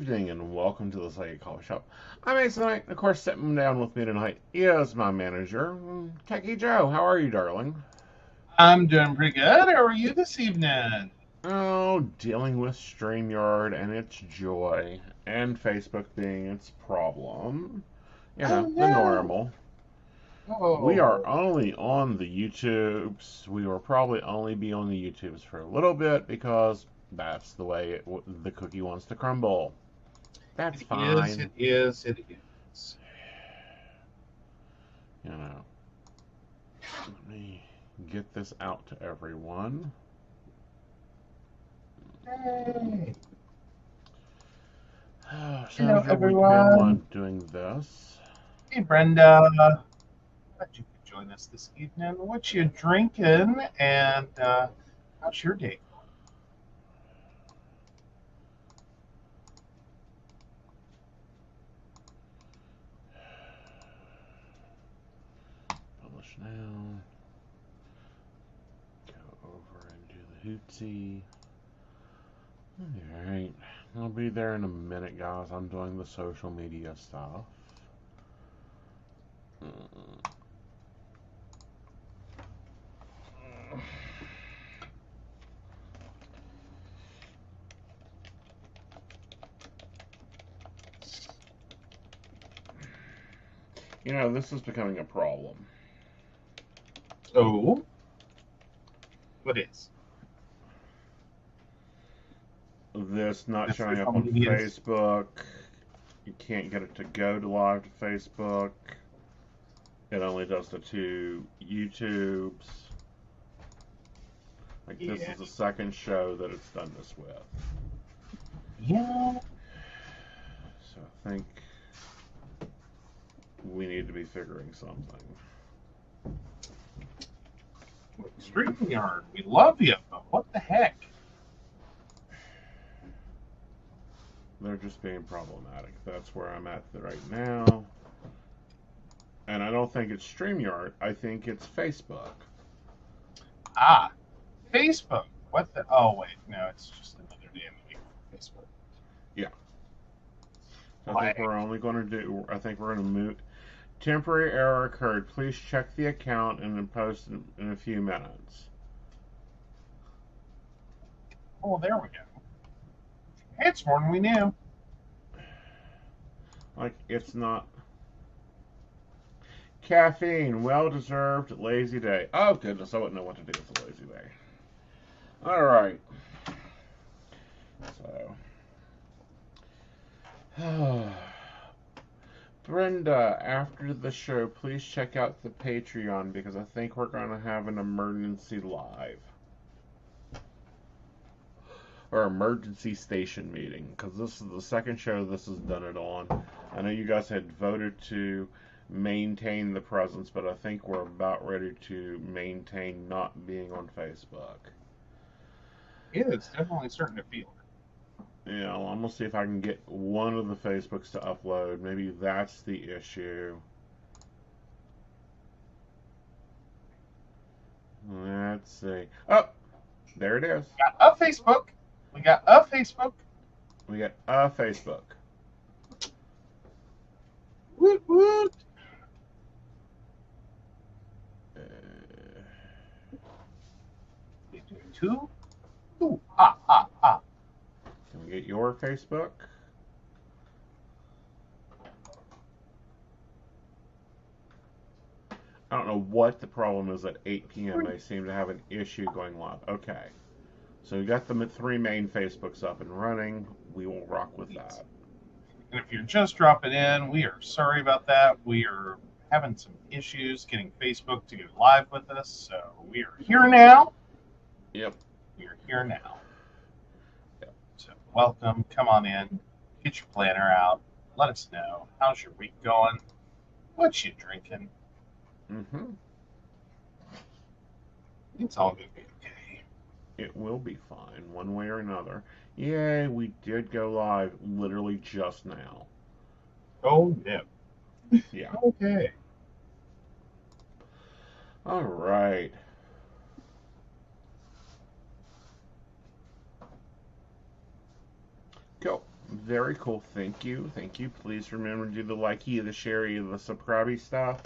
evening and welcome to the Psychic Coffee Shop. I'm Aeson Knight, and of course, sitting down with me tonight is my manager, Techie Joe. How are you, darling? I'm doing pretty good. How are you this evening? Oh, dealing with StreamYard and its joy, and Facebook being its problem. You Oh know, the no. normal. We are Oh, only on the YouTubes. We will probably only be on the YouTubes for a little bit because that's the way the cookie wants to crumble. That's it is, fine. it is, it is. You know. Let me get this out to everyone. Hey. So Hello, how's your week everyone. been doing this? Hey, Brenda. Glad you could join us this evening. What you drinking? And how's your day? Publish now. Go over and do the hootsy. Alright. I'll be there in a minute, guys. I'm doing the social media stuff. You know, this is becoming a problem. Oh, what is? This not The showing social up on medias. Facebook. You can't get it to go to live to Facebook. It only does the two YouTubes. Like, this Yeah. is the second show that it's done this with. Yeah. So I think we need to be figuring something. StreamYard, we love you, but what the heck? They're just being problematic. That's where I'm at right now. And I don't think it's StreamYard. I think it's Facebook. Ah, Facebook. What the? Oh, wait. No, it's just another damn week for Facebook. Yeah. I think Like, we're only going to do. I think we're going to move. Temporary error occurred. Please check the account and then post in a few minutes. oh, there we go. It's more than we knew. Like, it's not. Caffeine, well deserved lazy day. Oh, goodness, I wouldn't know what to do with a lazy day. Alright. So. Brenda, after the show, please check out the Patreon because I think we're going to have an emergency live. Or emergency station meeting because this is the second show this has done it on. I know you guys had voted to maintain the presence, but I think we're about ready to maintain not being on Facebook. Yeah, it's definitely starting to feel Yeah, I'm gonna see if I can get one of the Facebooks to upload. Maybe that's the issue. Let's see. Oh, there it is. got a Facebook. We got a Facebook. We got a Facebook. Woot woot. Uh, We do two. Ooh, ah, ah, ah. can we get your Facebook? I don't know what the problem is at 8 p.m. They seem to have an issue going live. Okay. So we got the three main Facebooks up and running. We will rock with that. And if you're just dropping in, we are sorry about that. We are having some issues getting Facebook to go live with us. So we are here now. Yep. We are here now. Yep. So welcome. Come on in. Get your planner out. Let us know. How's your week going? What you drinking? Mm-hmm. It's all going to be okay. It will be fine, one way or another. Yay, we did go live literally just now. Oh, yeah. Yeah. Okay. All right. Cool. Very cool. Thank you. Thank you. Please remember to do the likey, the sharey, the subscribey stuff.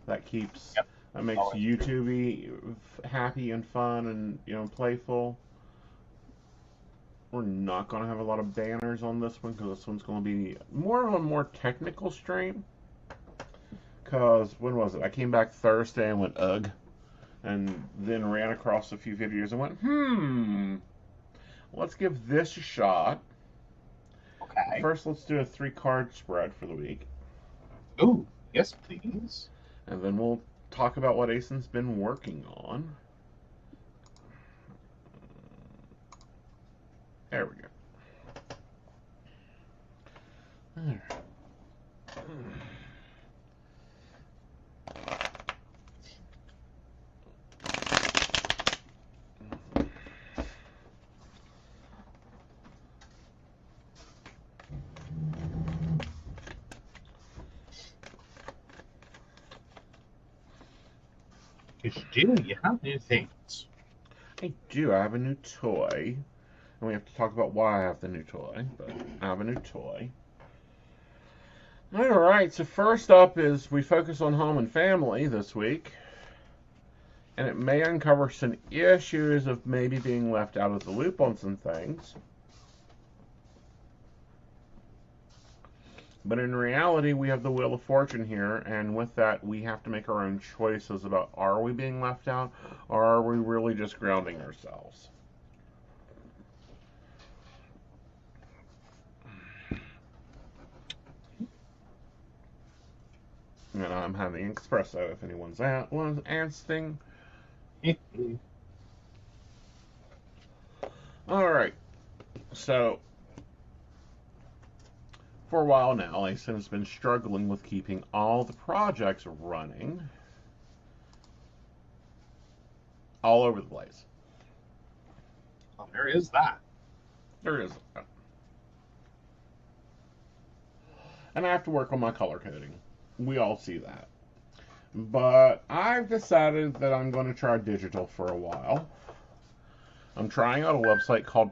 That keeps, Yep. that makes Always. YouTube happy and fun and, you know, playful. We're not going to have a lot of banners on this one because this one's going to be more of a more technical stream. Because, when was it? I came back Thursday and went, ugh. And then ran across a few videos and went, let's give this a shot. Okay. First, let's do a 3-card spread for the week. Ooh, yes, please. And then we'll talk about what Aeson's been working on. There we go. All right. Yes, you do. You have new things. I do. I have a new toy. And we have to talk about why I have the new toy. But I have a new toy. Alright, so first up is we focus on home and family this week. And it may uncover some issues of maybe being left out of the loop on some things. But in reality, we have the Wheel of Fortune here, and with that, we have to make our own choices about are we being left out, or are we really just grounding ourselves? And I'm having espresso if anyone's asking. Alright, so for a while now, Aeson has been struggling with keeping all the projects running all over the place. Well, there is that. There is that. And I have to work on my color coding. We all see that. But I've decided that I'm going to try digital for a while. I'm trying out a website called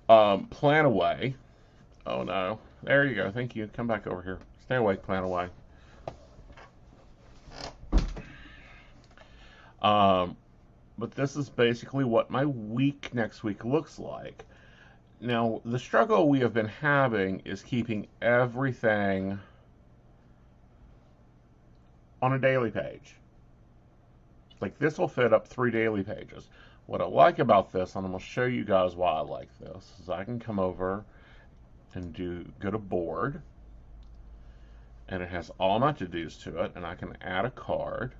Planaway. Oh no. There you go. Thank you. Come back over here. Stay awake, Planaway. But this is basically what my week next week looks like. Now, the struggle we have been having is keeping everything on a daily page. Like, this will fit up 3 daily pages. What I like about this, and I'm going to show you guys why I like this, is I can come over and go to board, and it has all my to-dos to it, and I can add a card,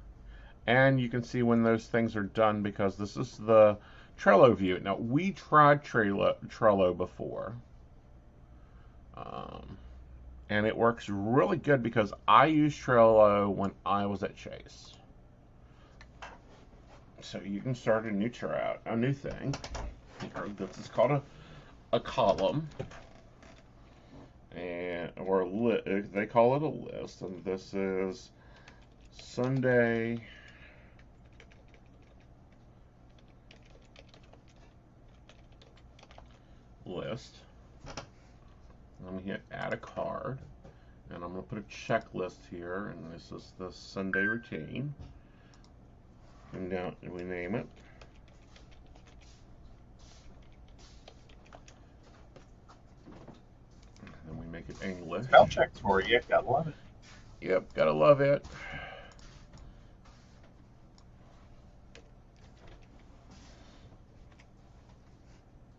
and you can see when those things are done because this is the Trello view. Now, we tried Trello before, and it works really good because I used Trello when I was at Chase. So you can start a new thing. This is called a column, or they call it a list, and this is Sunday list. I'm going to hit add a card, and I'm going to put a checklist here, and this is the Sunday routine. And now we name it. And then we make it English. Spell checks for you. Gotta love it. Yep, gotta love it.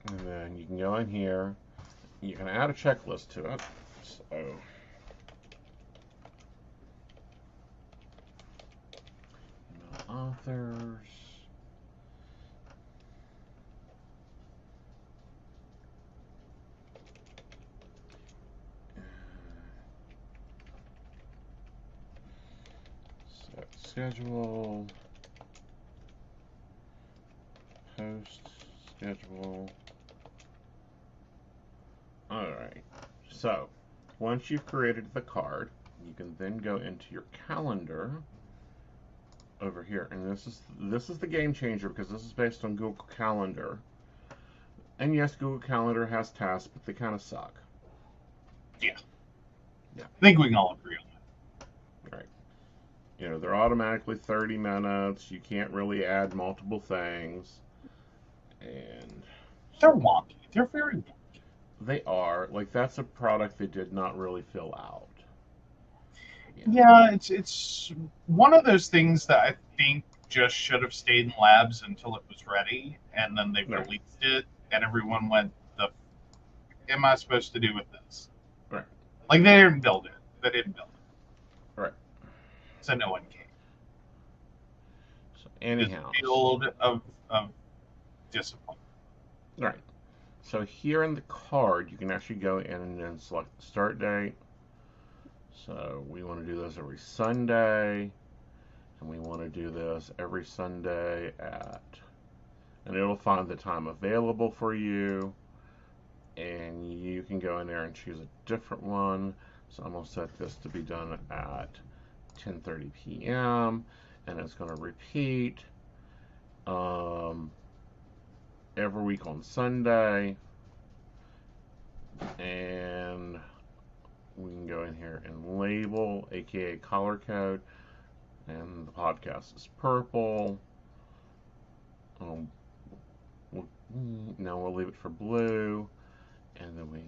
And then you can go in here. You can add a checklist to it. So authors. Set schedule. Post schedule. Alright. So once you've created the card, you can then go into your calendar over here, and this is the game changer because this is based on Google Calendar. And yes, Google Calendar has tasks, but they kind of suck. Yeah. Yeah. I think we can all agree on that. Right. You know, they're automatically 30 minutes. You can't really add multiple things. And They're wonky. They're very wonky. they are. Like, that's a product they did not really fill out. Yeah, it's one of those things that I think just should have stayed in labs until it was ready, and then they Right. released it, and everyone went, "The am I supposed to do with this?" Right. Like they didn't build it. They didn't build it. Right. So no one came. So, This anyhow. field of discipline. Right. So here in the card, you can actually go in and then select the start date. So we want to do this every Sunday, and we want to do this every Sunday and it'll find the time available for you, and you can go in there and choose a different one. So I'm going to set this to be done at 10:30 p.m., and it's going to repeat every week on Sunday, and we can go in here and label, aka color code, and the podcast is purple. Now we'll leave it for blue, and then we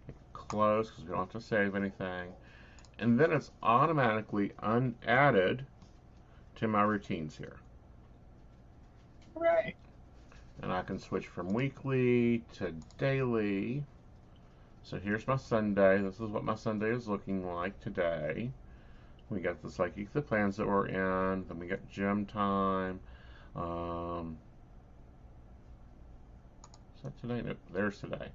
hit close because we don't have to save anything, and then it's automatically unadded to my routines here. Right. And I can switch from weekly to daily. So here's my Sunday. This is what my Sunday is looking like today. We got the psychic, the plans that we're in. Then we got gym time. Is that today? Nope, there's today.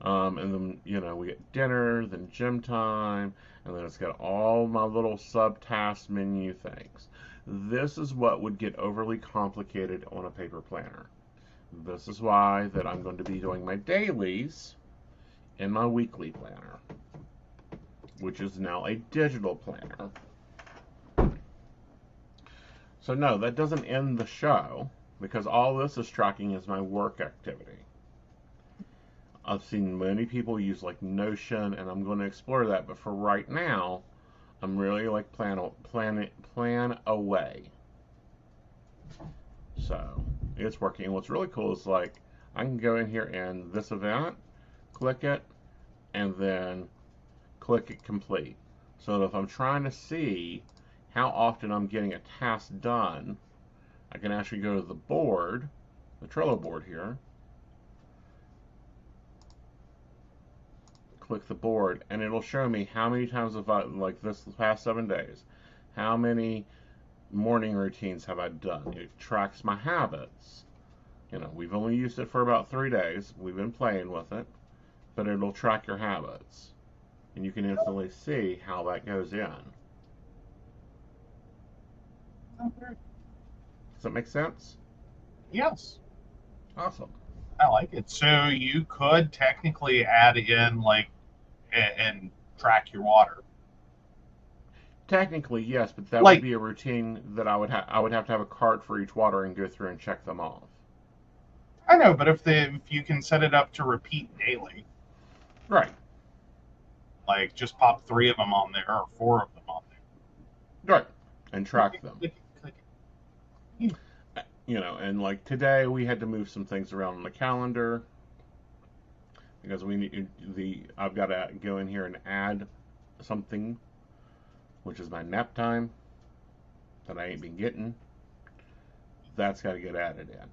And then, you know, we get dinner, then gym time, and then it's got all my little sub-task menu things. This is what would get overly complicated on a paper planner. This is why that I'm going to be doing my dailies in my weekly planner, which is now a digital planner. So no, that doesn't end the show, because all this is tracking is my work activity. I've seen many people use like Notion, and I'm going to explore that, but for right now, I'm really like plan away. So it's working. What's really cool is like I can go in here and this event, click it, and then click it complete. So that if I'm trying to see how often I'm getting a task done, I can actually go to the board, the Trello board here, click the board, and it'll show me how many times have I, like this past 7 days, how many morning routines have I done. It tracks my habits. You know, we've only used it for about 3 days. We've been playing with it, but it'll track your habits, and you can instantly see how that goes in. Does that make sense? Yes. Awesome. I like it. So you could technically add in like and track your water. Technically, yes, but that Like would be a routine that I would have to have a cart for each water and go through and check them off. I know, but if you can set it up to repeat daily, Right. like just pop 3 of them on there or 4 of them on there. Right. And track them. Click it. You know, and like today we had to move some things around on the calendar because we need I've got to go in here and add something, which is my nap time that I ain't been getting. That's got to get added in.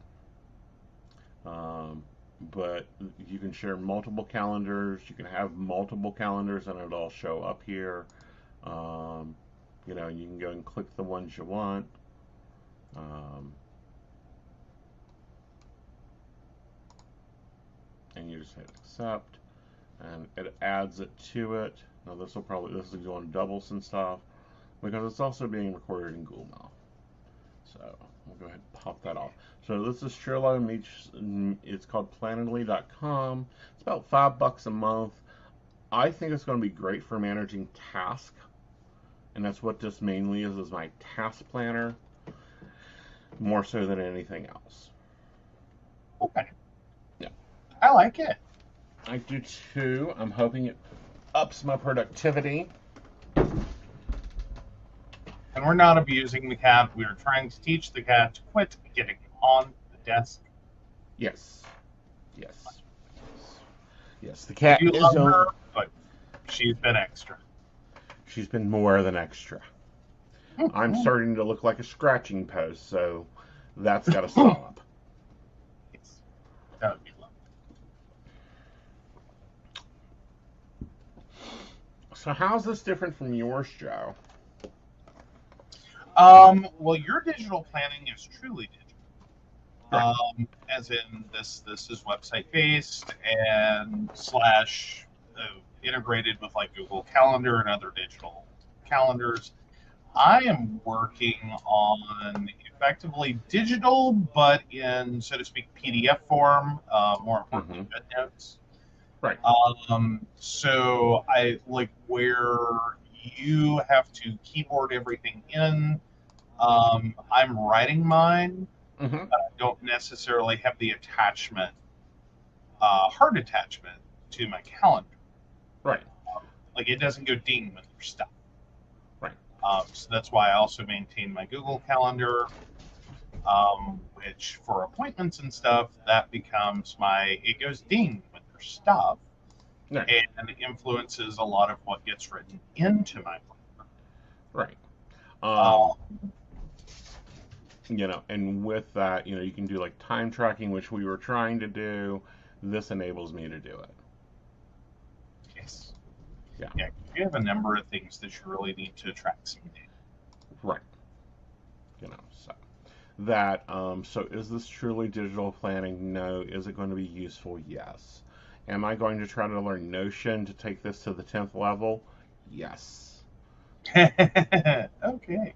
But you can share multiple calendars. You can have multiple calendars, and it'll all show up here. You know, you can go and click the ones you want. And you just hit accept, and it adds it to it. Now this is going doubles and stuff because it's also being recorded in Google Now. So we'll go ahead and pop that off. So this is Shirley. It's called Planetly.com. It's about $5 a month. I think it's going to be great for managing tasks, and that's what this mainly is my task planner, more so than anything else. Okay. Yeah. I like it. I do too. I'm hoping it ups my productivity. And we're not abusing the cat. We are trying to teach the cat to quit getting on the desk. Yes. Yes. Yes, the cat You is love her, on. but she's been extra. She's been more than extra. I'm starting to look like a scratching post, so that's got to stop. Yes, that would be lovely. So how's this different from yours, Joe? Well, your digital planning is truly digital. As in this is website based and slash integrated with like Google Calendar and other digital calendars. I am working on effectively digital, but in, so to speak, PDF form, more importantly, bed notes. Right. So I like where you have to keyboard everything in. I'm writing mine. Mm-hmm. I don't necessarily have the attachment, hard attachment to my calendar. Right. Like it doesn't go ding when there's stuff. Right. So that's why I also maintain my Google Calendar, which for appointments and stuff, that becomes it goes ding when there's stuff. Right. And it influences a lot of what gets written into my planner. Right. And with that, you can do like time tracking, which we were trying to do. This enables me to do it. Yes. Yeah. Yeah. You have a number of things that you really need to track someday. Right. So that. So is this truly digital planning? No. Is it going to be useful? Yes. Am I going to try to learn Notion to take this to the 10th level? Yes. Okay.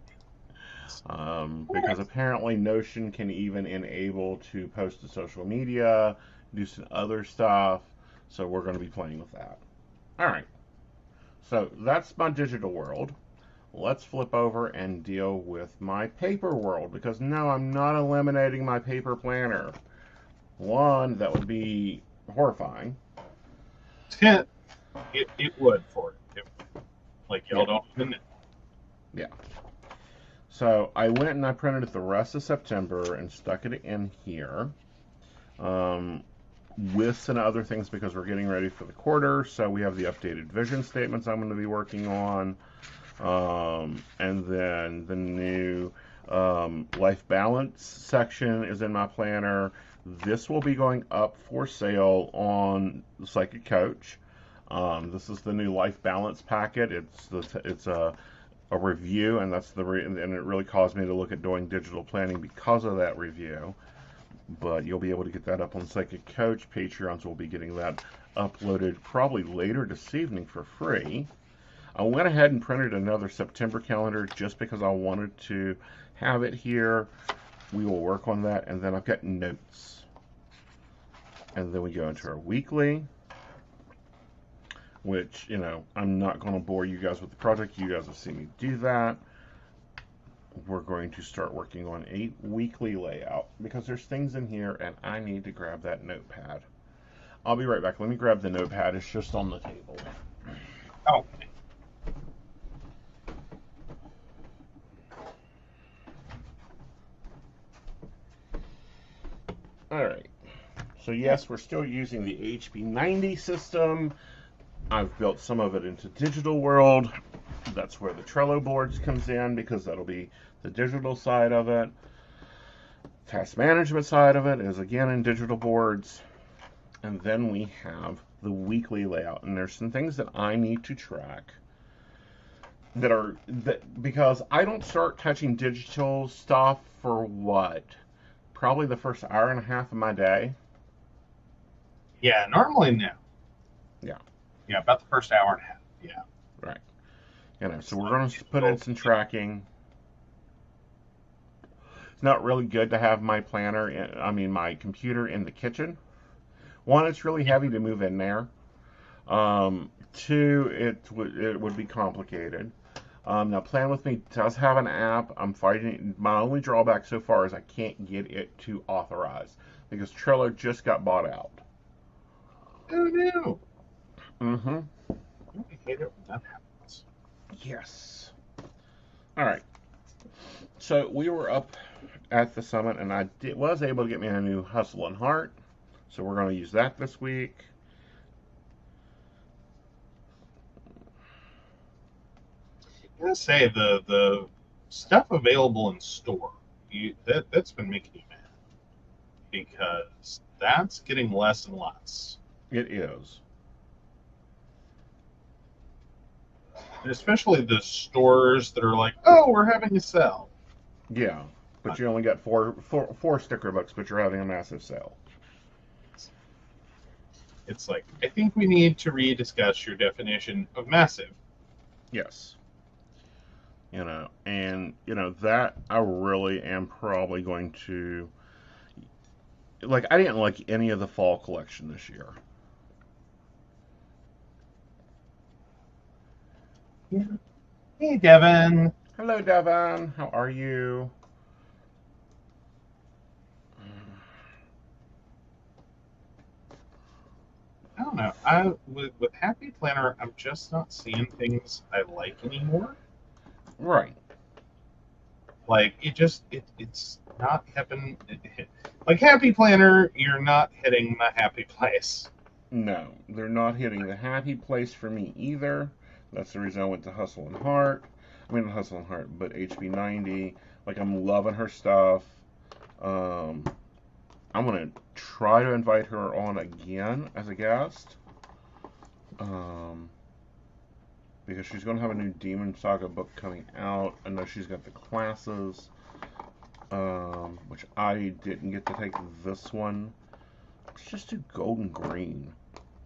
Because apparently Notion can even enable to post to social media, do some other stuff. So we're going to be playing with that. All right. So that's my digital world. Let's flip over and deal with my paper world, because no, I'm not eliminating my paper planner. One, that would be horrifying. It would for it. Like y'all don't even know. Yeah. So I went and I printed it the rest of September and stuck it in here. With some other things because we're getting ready for the quarter. So we have the updated vision statements I'm going to be working on. And then the new life balance section is in my planner. This will be going up for sale on the Psychic Coach. This is the new life balance packet. It's a review, and and it really caused me to look at doing digital planning because of that review. But you'll be able to get that up on Psychic Coach. Patreons will be getting that uploaded probably later this evening for free. I went ahead and printed another September calendar just because I wanted to have it here. We will work on that, and then I've got notes. And then we go into our weekly, which, I'm not going to bore you guys with the project. You guys have seen me do that. We're going to start working on a weekly layout because there's things in here and I need to grab that notepad. I'll be right back. Let me grab the notepad. It's just on the table. Oh. All right. So yes, we're still using the HP90 system. I've built some of it into Digital World. That's where the Trello boards comes in because that'll be the digital side of it. Task management side of it is again in digital boards. And then we have the weekly layout. And there's some things that I need to track because I don't start touching digital stuff for what? Probably the first hour and a half of my day. Yeah, normally no. Yeah. Yeah, about the first hour and a half. Yeah. Right. So we're going to put in some tracking. It's not really good to have my my computer in the kitchen. One, it's really heavy to move in there. Two, it would be complicated. Now, Plan With Me does have an app. I'm fighting. My only drawback so far is I can't get it to authorize because Trello just got bought out. Oh no. Mm-hmm. I hate it when that happens. Yes. All right. So we were up at the summit, and was able to get me a new Hustle and Heart. So we're going to use that this week. I'm gonna say the stuff available in store, that's been making you mad because that's getting less and less. It is. And especially the stores that are like, oh, we're having a sale. Yeah. But you only got four sticker books, but you're having a massive sale. It's like, I think we need to rediscuss your definition of massive. Yes. And that I really am probably going to like. I didn't like any of the fall collection this year. Yeah. Hey, Devin. Hello, Devin. How are you? I don't know. With Happy Planner, I'm just not seeing things I like anymore. Right. Like it's not happening. Like Happy Planner, you're not hitting the happy place. No, they're not hitting the happy place for me either. That's the reason I went to Hustle and Heart. I mean, not Hustle and Heart, but HB90. Like, I'm loving her stuff. I'm gonna try to invite her on again as a guest. Because she's gonna have a new Demon Saga book coming out. I know she's got the classes, which I didn't get to take this one. Let's just do Golden Green.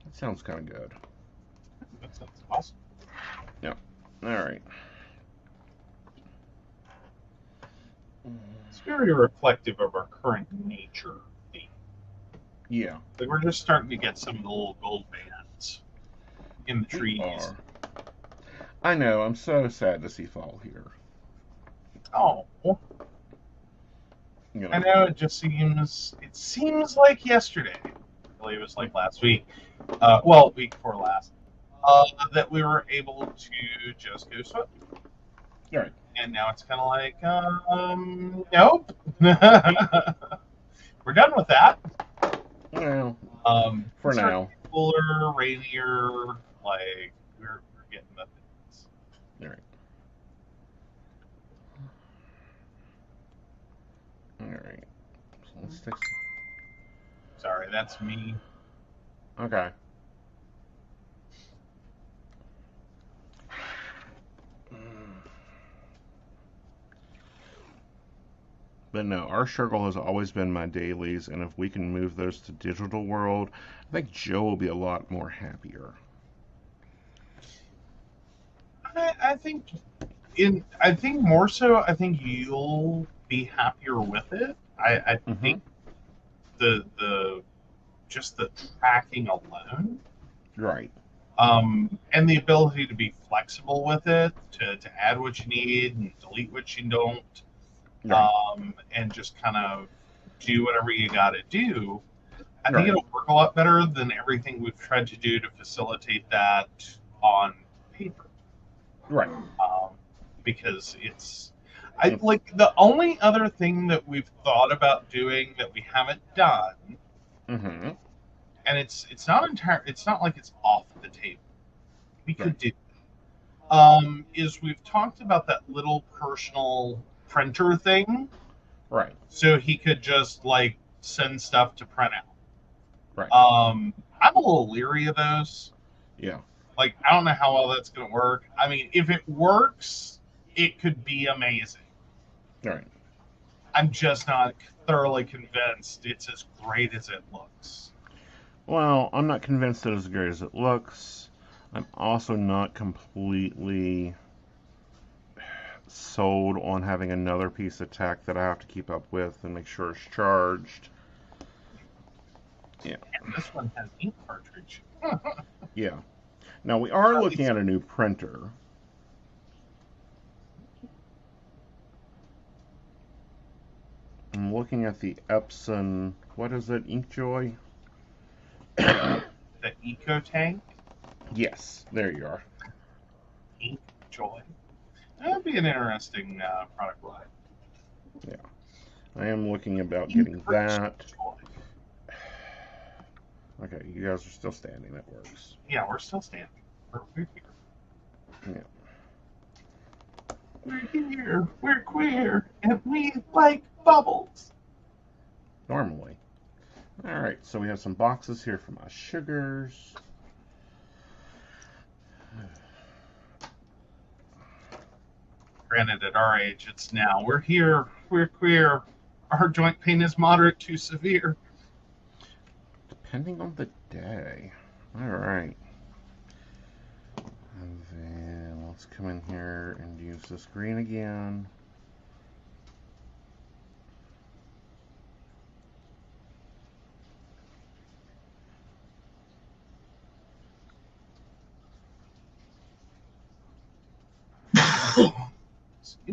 That sounds kind of good. That sounds awesome. Yeah. All right. It's very reflective of our current nature theme. Yeah. Like we're just starting to get some of the little gold bands in the trees. Are. I know. I'm so sad to see fall here. Oh. I know it just seems like yesterday. I believe it was like last week. Week before last. That we were able to just go swim. All right. And now it's kind of like, nope. We're done with that. Well, for it's now. Cooler, rainier, like we're getting the things. All right. All right. So let's take. Sorry, that's me. Okay. But no, our struggle has always been my dailies, and if we can move those to digital world, I think Joe will be a lot more happier. I think more so. I think you'll be happier with it. I think the just the tracking alone, Right. and the ability to be flexible with it, to add what you need and delete what you don't, Right. and just kind of do whatever you got to do. I think Right. it'll work a lot better than everything we've tried to do to facilitate that on paper. Right. Because I like the only other thing that we've thought about doing that we haven't done, Mm-hmm. and it's not it's not like it's off the table. We could Right. do. Is we've talked about that little personal printer thing, Right. so he could just like send stuff to print out. Right. I'm a little leery of those. Yeah. Like, I don't know how well that's going to work. I mean, if it works, it could be amazing. Right. I'm just not thoroughly convinced it's as great as it looks. Well, I'm not convinced that it's as great as it looks. I'm also not completely sold on having another piece of tech that I have to keep up with and make sure it's charged. Yeah. And this one has ink cartridge. Yeah. Now, we are looking at a new printer. I'm looking at the Epson, what is it, Inkjoy? The Eco Tank. Yes, there you are. Ink Joy. That would be an interesting product line. Yeah. I am looking about Ink getting Crystal that. Joy. Okay, you guys are still standing. That works. Yeah, we're still standing. We're here. Yeah. We're here. We're queer. And we like bubbles. Normally. Alright, so we have some boxes here for my sugars. Granted, at our age, it's now. We're here. We're queer. Our joint pain is moderate to severe. Depending on the day. Alright. And then let's come in here and use this green again. Excuse me.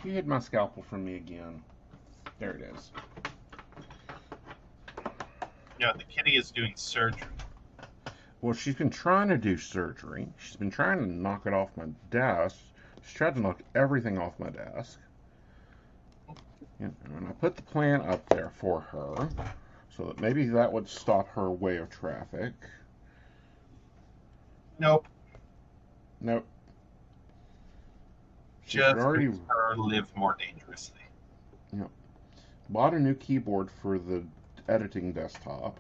You hid my scalpel from me again. There it is. No, the kitty is doing surgery. Well, she's been trying to do surgery. She's been trying to knock it off my desk. She tried to knock everything off my desk. And I put the plan up there for her so that maybe that would stop her way of traffic. Nope. Nope. She's Just already makes her live more dangerously. bought a new keyboard for the editing desktop.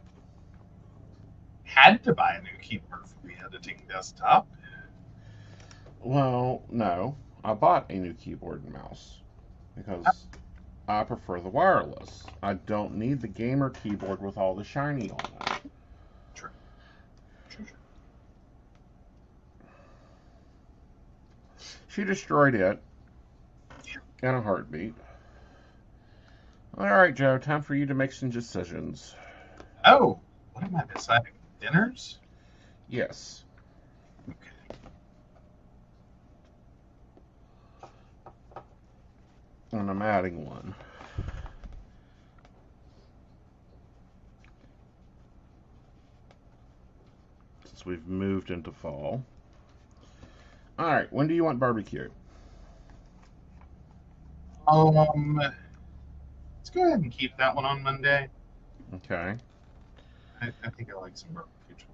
Had to buy a new keyboard for the editing desktop. Well, no. I bought a new keyboard and mouse because I prefer the wireless. I don't need the gamer keyboard with all the shiny on it. True. She destroyed it in a heartbeat. Alright, Joe, time for you to make some decisions. Oh, what am I deciding? Dinners? Yes. Okay. And I'm adding one. Since we've moved into fall. Alright, when do you want barbecue? Let's go ahead and keep that one on Monday. Okay. I think I like some barbecue too.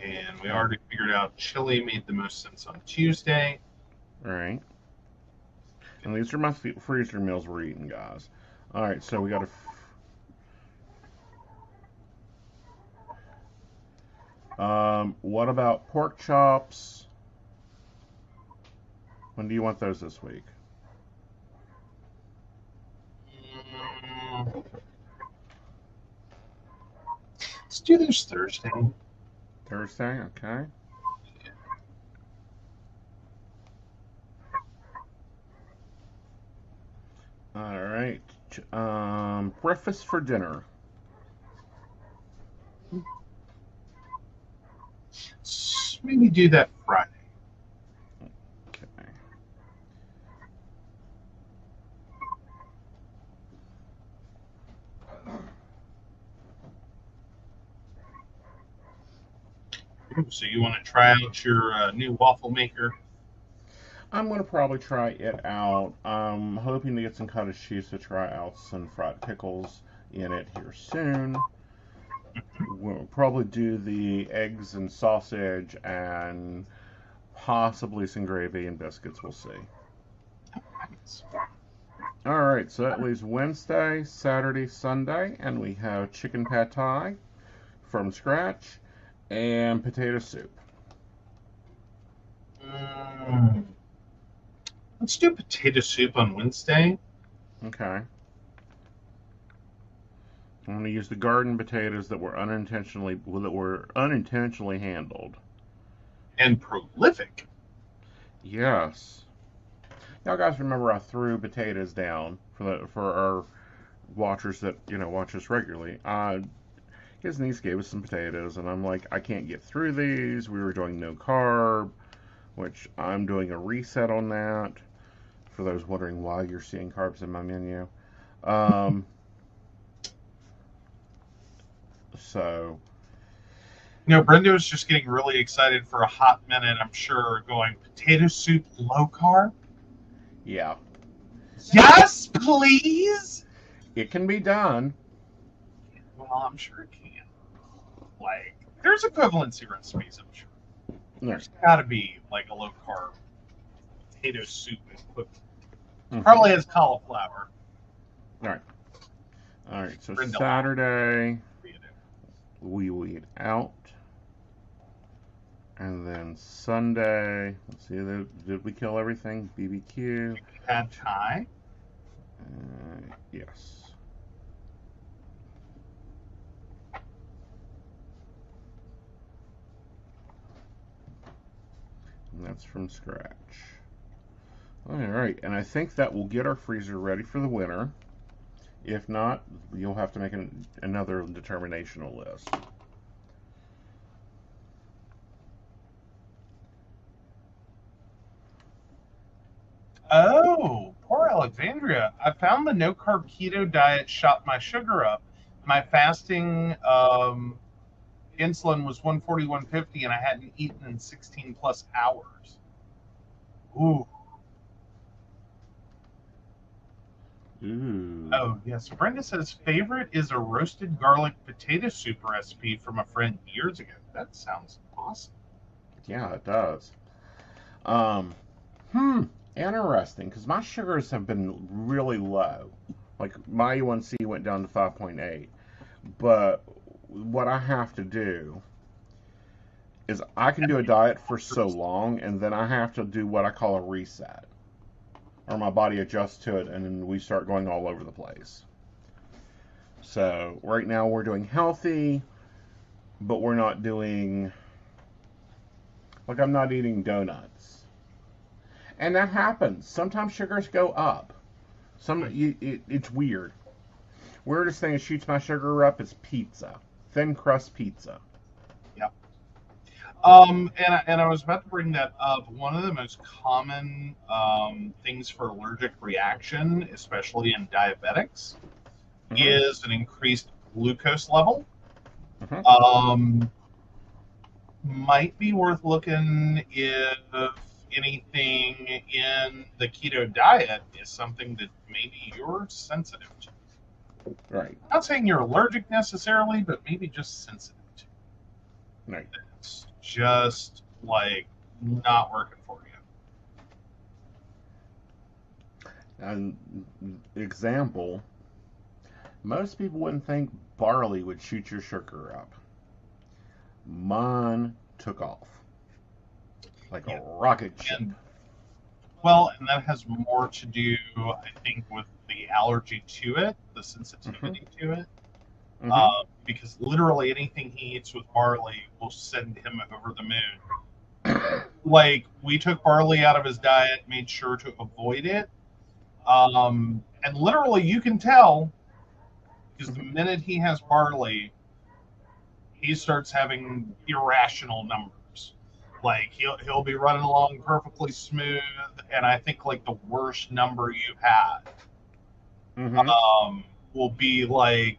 And we already figured out chili made the most sense on Tuesday. Alright. And these are my freezer meals we're eating, guys. Alright, so we got what about pork chops? When do you want those this week? Let's do this Thursday. Thursday, okay. Alright. Breakfast for dinner. Let's maybe do that Friday. Okay. So you want to try out your new waffle maker? I'm going to probably try it out. I'm hoping to get some cottage cheese to try out some fried pickles in it here soon. We'll probably do the eggs and sausage and possibly some gravy and biscuits. We'll see. Alright, so that leaves Wednesday, Saturday, Sunday, and we have chicken pad thai from scratch and potato soup. Let's do potato soup on Wednesday. Okay. I'm going to use the garden potatoes that were unintentionally handled. And prolific. Yes. Y'all guys remember I threw potatoes down for our watchers that watch us regularly. his niece gave us some potatoes, and I'm like, I can't get through these. We were doing no carb, which I'm doing a reset on that. For those wondering why you're seeing carbs in my menu. So, Brenda was just getting really excited for a hot minute, I'm sure, going, potato soup low carb? yeah. Yes, please! It can be done. Well, I'm sure it can. Like, there's equivalency recipes, I'm sure. There's got to be, like, a low carb potato soup equivalent. Probably has cauliflower. All right. So Brenda Saturday, we will eat out. And then Sunday, let's see, did we kill everything? BBQ. Pad Thai. Yes. And that's from scratch. All right, and I think that will get our freezer ready for the winter. If not, you'll have to make another determinational list. Oh, poor Alexandria. I found the no-carb keto diet shot my sugar up. My fasting insulin was 140, 150, and I hadn't eaten in 16 plus hours. Ooh. Ooh. Oh, yes. Brenda says favorite is a roasted garlic potato soup recipe from a friend years ago. That sounds awesome. Yeah, it does. Interesting, because my sugars have been really low. Like, my A1C went down to 5.8. But what I have to do is I can do a diet for so long, and then I have to do what I call a reset. Or my body adjusts to it, and then we start going all over the place. So, right now we're doing healthy, but we're not doing... Like, I'm not eating donuts. And that happens. Sometimes sugars go up. It's weird. Weirdest thing that shoots my sugar up is pizza. Thin crust pizza. Yep. And I was about to bring that up. One of the most common things for allergic reaction, especially in diabetics, is an increased glucose level. Might be worth looking if anything in the keto diet is something that maybe you're sensitive to. Right. Not saying you're allergic necessarily, but maybe just sensitive to. Right. It's just like not working for you. An example, most people wouldn't think barley would shoot your sugar up. Mine took off like a rocket ship. And that has more to do, I think, with the allergy to it, the sensitivity to it. Because literally anything he eats with barley will send him over the moon. Like, we took barley out of his diet, made sure to avoid it. And literally you can tell, because the minute he has barley, he starts having irrational numbers. Like, he'll be running along perfectly smooth, and I think like the worst number you've had will be like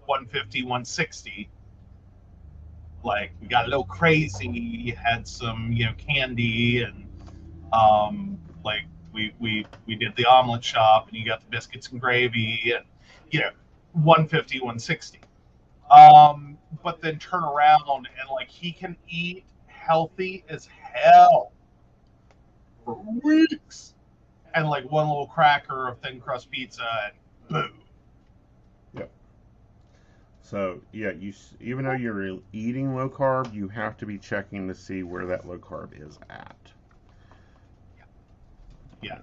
150, 160. Like, we got a little crazy, had some candy, and like we did the omelet shop, and you got the biscuits and gravy, and 150, 160. But then turn around and like he can eat healthy as hell for weeks, and like one little cracker of thin crust pizza, and boom. Yep. So yeah, even though you're eating low carb, you have to be checking to see where that low carb is at. Yeah.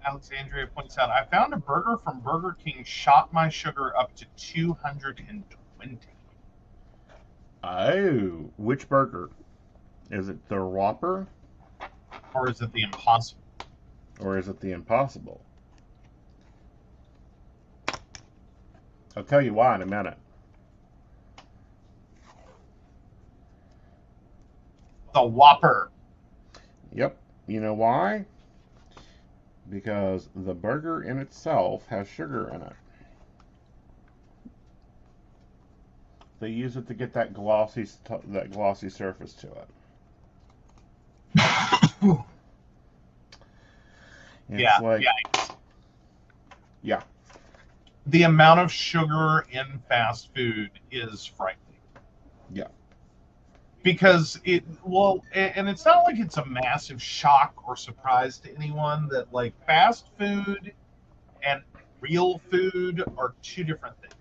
Alexandria points out, I found a burger from Burger King shot my sugar up to 220. Oh, which burger? Is it the Whopper? Or is it the Impossible? Or is it the Impossible? I'll tell you why in a minute. the Whopper. Yep. You know why? Because the burger in itself has sugar in it. They use it to get that glossy surface to it. Yeah, like, yeah. Yeah. The amount of sugar in fast food is frightening. Yeah. Because and it's not like it's a massive shock or surprise to anyone that like fast food and real food are two different things.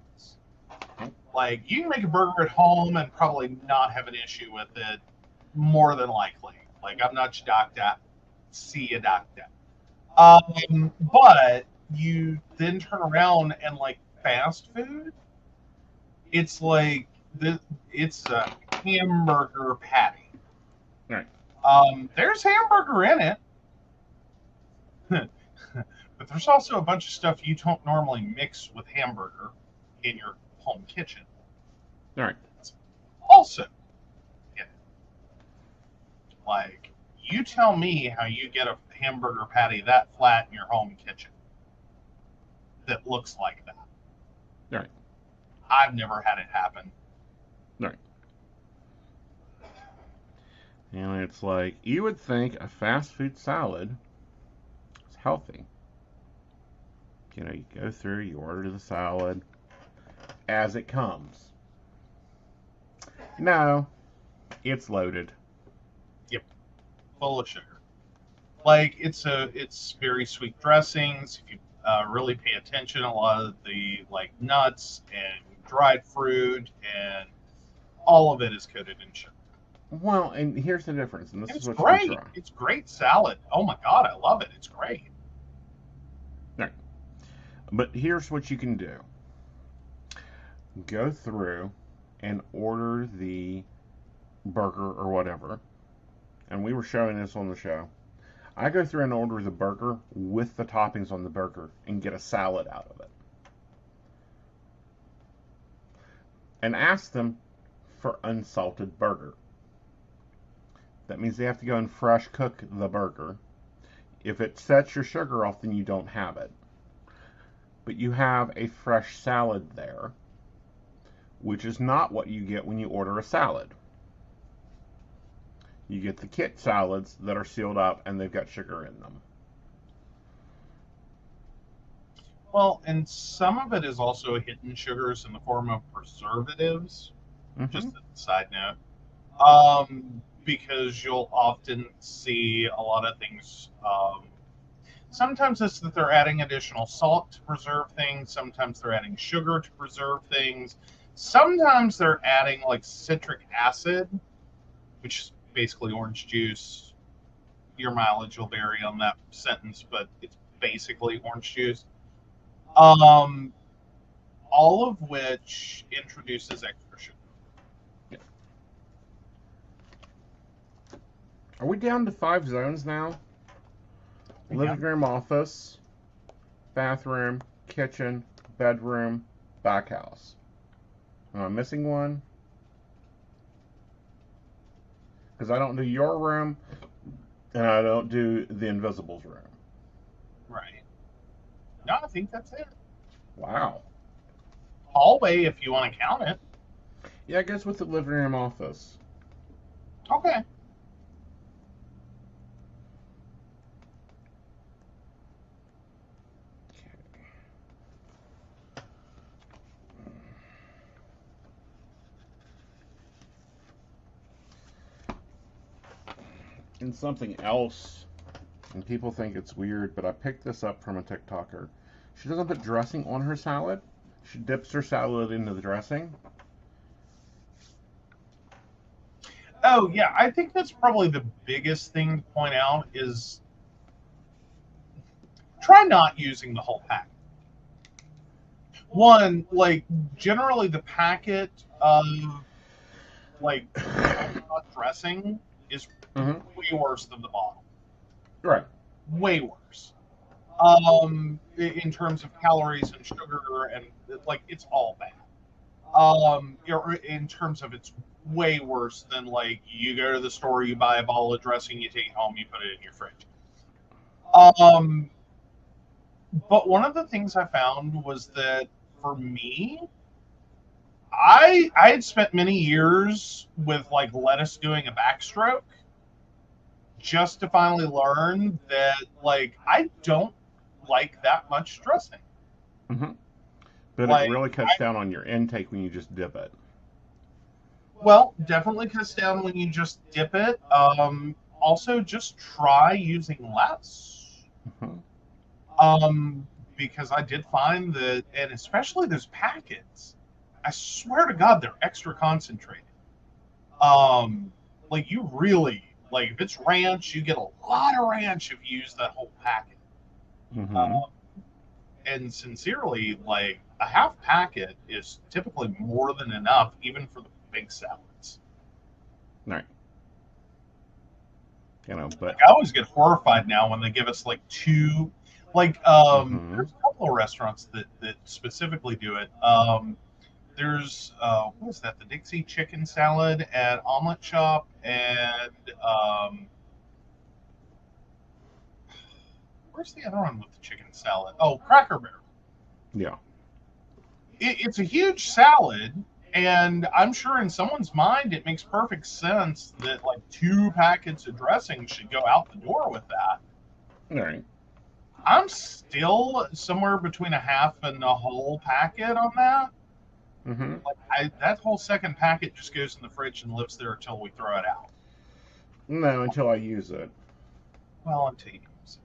Like you can make a burger at home and probably not have an issue with it, more than likely. Like I'm not your doctor, see a doctor. But you then turn around and like fast food, it's like it's a hamburger patty. Right. There's hamburger in it, but there's also a bunch of stuff you don't normally mix with hamburger in your home kitchen. All right. It's also in it. Like, you tell me how you get a hamburger patty that flat in your home kitchen that looks like that. All right. I've never had it happen. All right. And it's like, you would think a fast food salad is healthy. You know, you go through, you order the salad as it comes. No, it's loaded. Yep, full of sugar. Like it's very sweet dressings. If you really pay attention, a lot of the like nuts and dried fruit and all of it is coated in sugar. Well, and here's the difference, and this is what great. you can try. It's great salad. Oh my god, I love it. It's great. Right. But here's what you can do. Go through and order the burger or whatever. And we were showing this on the show. I go through and order the burger with the toppings on the burger and get a salad out of it. And ask them for unsalted burger. That means they have to go and fresh cook the burger. If it sets your sugar off, then you don't have it. But you have a fresh salad there, which is not what you get when you order a salad. You get the kit salads that are sealed up and they've got sugar in them. Well, and some of it is also hidden sugars in the form of preservatives. Mm-hmm. Just a side note. Because you'll often see a lot of things. Sometimes it's that they're adding additional salt to preserve things. Sometimes they're adding sugar to preserve things. Sometimes they're adding like citric acid, which is basically orange juice. Your mileage will vary on that sentence, but it's basically orange juice. All of which introduces extra sugar. Yeah. Are we down to 5 zones now? Yeah. Living room, office, bathroom, kitchen, bedroom, back house. Am I missing one? Because I don't do your room, and I don't do the Invisibles room. Right. No, I think that's it. Wow. Hallway, if you want to count it. Yeah, I guess with the living room, office. Okay. And something else, and people think it's weird, but I picked this up from a TikToker. She doesn't put dressing on her salad. She dips her salad into the dressing. Oh, yeah, I think that's probably the biggest thing to point out is try not using the whole packet. One, like, generally the packet of, like, dressing is way worse than the bottle. Right. Way worse. In terms of calories and sugar and, like, it's all bad. In terms of its way worse than like you go to the store, you buy a bottle of dressing, you take it home, you put it in your fridge. But one of the things I found was that for me, I had spent many years with like lettuce doing a backstroke just to finally learn that like I don't like that much dressing. Mm-hmm. But it Like, really cuts down on your intake when you just dip it. well, definitely cuts down when you just dip it. Also, just try using less. Mm-hmm. Because I did find that, and especially those packets, I swear to God, they're extra concentrated. Like you really like if it's ranch, you get a lot of ranch if you use that whole packet. Mm-hmm. Um, and sincerely, like a half packet is typically more than enough, even for the big salads. Right. You know, but Like I always get horrified now when they give us like two. Like mm-hmm. there's a couple of restaurants that specifically do it. There's what is that? The Dixie chicken salad at Omelet Shop, and where's the other one with the chicken salad? Oh, Cracker Barrel. Yeah. It's a huge salad, and I'm sure in someone's mind it makes perfect sense that like two packets of dressing should go out the door with that. All right. I'm still somewhere between a half and a whole packet on that. Mm-hmm. Like that whole second packet just goes in the fridge and lives there until we throw it out. No, until I use it. Well, until you use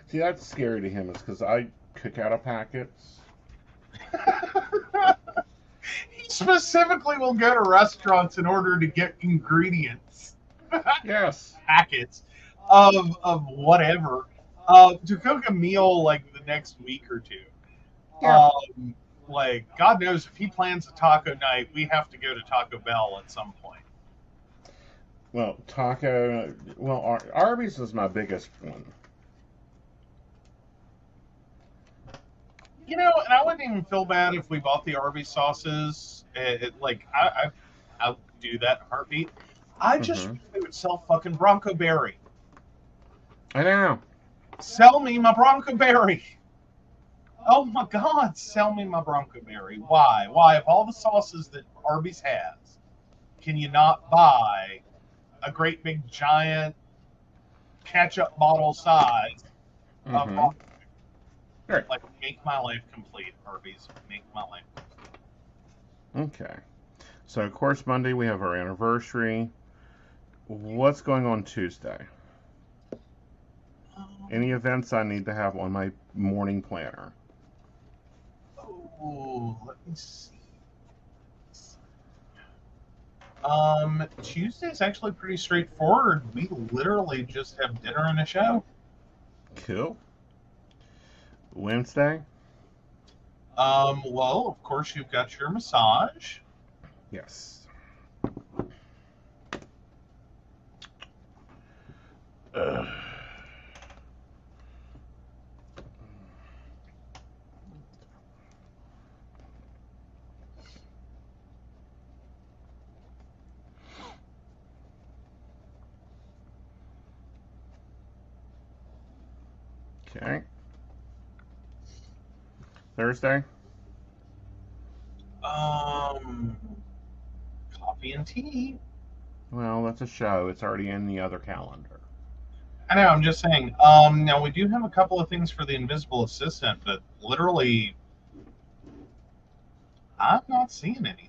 See, that's scary to him, is because I cook out of packets. it. He specifically will go to restaurants in order to get ingredients, Yes. packets of whatever, to cook a meal like the next week or two. Yeah. Like God knows if he plans a taco night, we have to go to Taco Bell at some point. Well, taco. Well, Arby's is my biggest one. You know, and I wouldn't even feel bad if we bought the Arby's sauces. Like I'll do that in a heartbeat. I just Mm-hmm. wish they would sell fucking Bronco Berry. I know. Sell me my Bronco Berry. Oh my God, sell me my Bronco Berry. Why? Why, of all the sauces that Arby's has, can you not buy a great big giant ketchup bottle size of Mm-hmm. Bronco? Right. Like, make my life complete, Arby's. Make my life complete. Okay. So, of course, Monday we have our anniversary. What's going on Tuesday? Any events I need to have on my morning planner? Oh, let me see. Tuesday's actually pretty straightforward. We literally just have dinner and a show. Cool. Wednesday? Well, of course you've got your massage. Yes. Ugh. Okay. Thursday? Um, Coffee and tea. Well, that's a show. It's already in the other calendar. I know, I'm just saying. Now we do have a couple of things for the invisible assistant, but literally, I'm not seeing anything.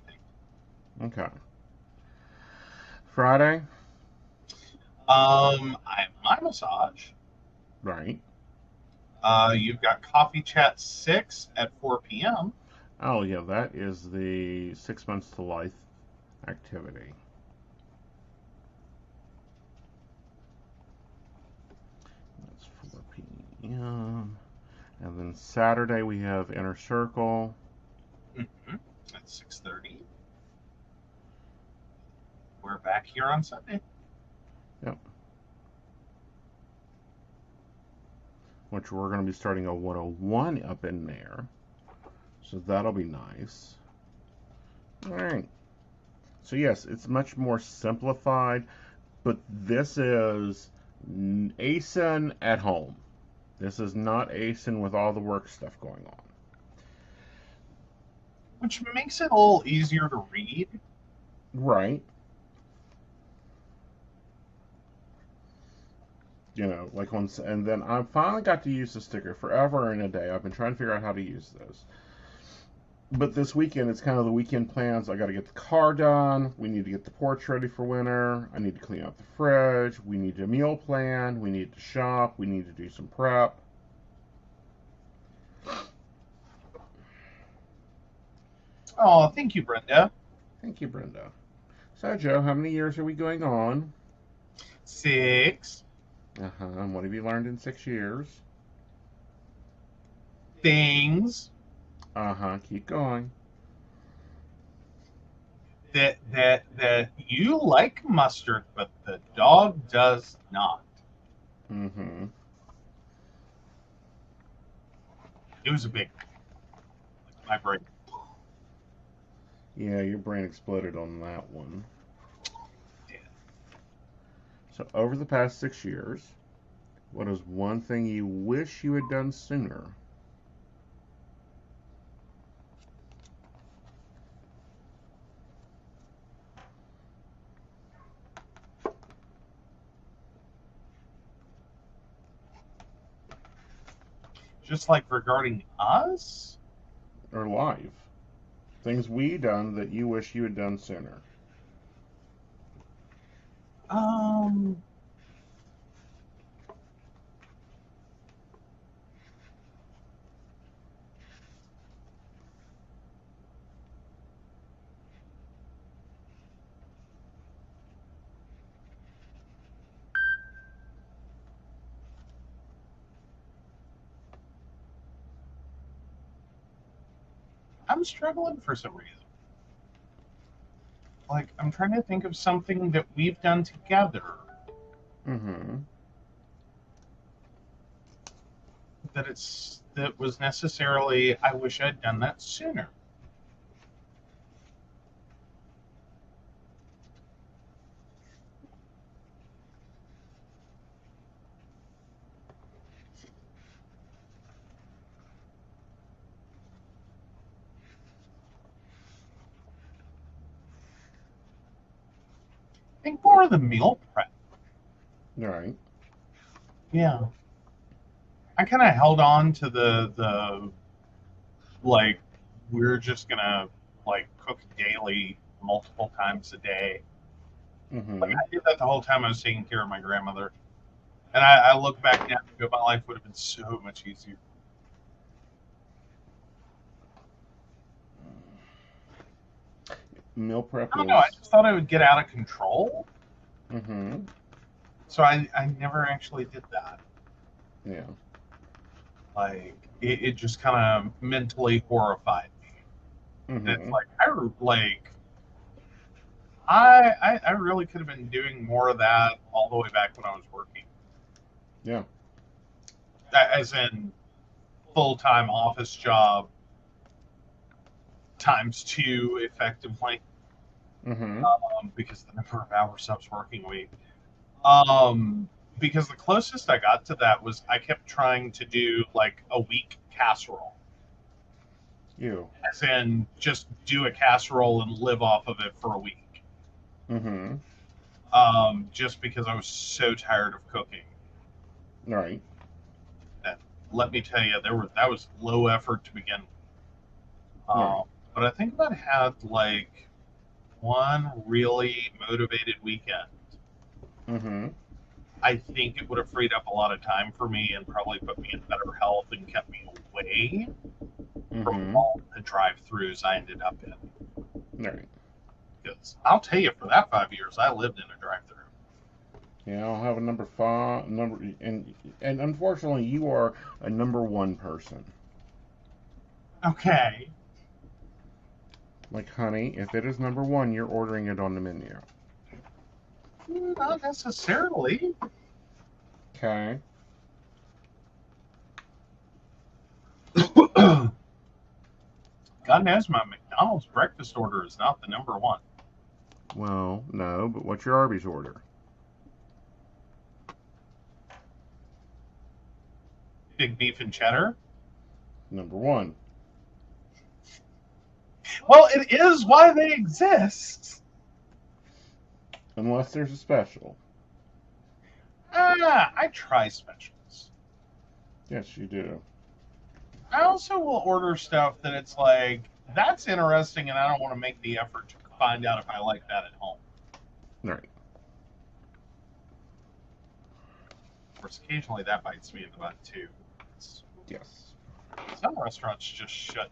Okay. Friday? I have my massage. Right. You've got Coffee Chat 6 at 4 p.m. Oh, yeah, that is the 6 months to life activity. That's 4 p.m. And then Saturday we have Inner Circle. Mm-hmm. At 6:30. We're back here on Sunday. Yep. Which we're going to be starting a 101 up in there. So that'll be nice. Alright. So yes, it's much more simplified, but this is Aeson at home. This is not Aeson with all the work stuff going on. Which makes it a little easier to read. Right. You know, like once, and then I finally got to use the sticker. Forever and a day, I've been trying to figure out how to use this. But this weekend, it's kind of the weekend plans. I got to get the car done. We need to get the porch ready for winter. I need to clean out the fridge. We need a meal plan. We need to shop. We need to do some prep. Oh, thank you, Brenda. Thank you, Brenda. So, Joe, how many years are we going on? 6 And what have you learned in 6 years? things Keep going. that you like mustard, but the dog does not. Mm-hmm. It was a big, my brain. Yeah, your brain exploded on that one. Yeah. So, over the past 6 years, what is one thing you wish you had done sooner? Just like regarding us, Or life? Things we done that you wish you had done sooner. um, I'm struggling for some reason. Like, I'm trying to think of something that we've done together Mm-hmm. that was necessarily, I wish I'd done that sooner. I think more of the meal prep. Right. Yeah. I kind of held on to the like we're just gonna like cook daily multiple times a day. Like Mm-hmm. I did that the whole time I was taking care of my grandmother. And I look back now and go, my life would have been so much easier. Meal prep I don't know. I is. just thought I would get out of control. Mm-hmm. So I never actually did that. Yeah. Like it just kind of mentally horrified me. And it's Mm-hmm. like I really could have been doing more of that all the way back when I was working. Yeah. As in full-time office job times 2 effectively, Mm-hmm. because the number of hours I was working a week. Um, because the closest I got to that was I kept trying to do like a week casserole, You. as in just do a casserole and live off of it for a week. Mm-hmm. Just because I was so tired of cooking. Right. And let me tell you, that was low effort to begin with. Right. But I think if I'd had like one really motivated weekend, Mm-hmm. I think it would have freed up a lot of time for me and probably put me in better health and kept me away from Mm-hmm. all the drive-throughs I ended up in. Right. Because I'll tell you, for that 5 years, I lived in a drive-through. Yeah, I'll have a number 5 number, and unfortunately, you are a number 1 person. Okay. Like, honey, if it is number 1, you're ordering it on the menu. Not necessarily. Okay. God knows my McDonald's breakfast order is not the number one. Well, no, but what's your Arby's order? Big beef and cheddar. Number one. Well, it is why they exist. Unless there's a special. I try specials. Yes, you do. I also will order stuff that it's like, that's interesting, and I don't want to make the effort to find out if I like that at home. Right. Of course, occasionally that bites me in the butt, too. Yes. Some restaurants just shut.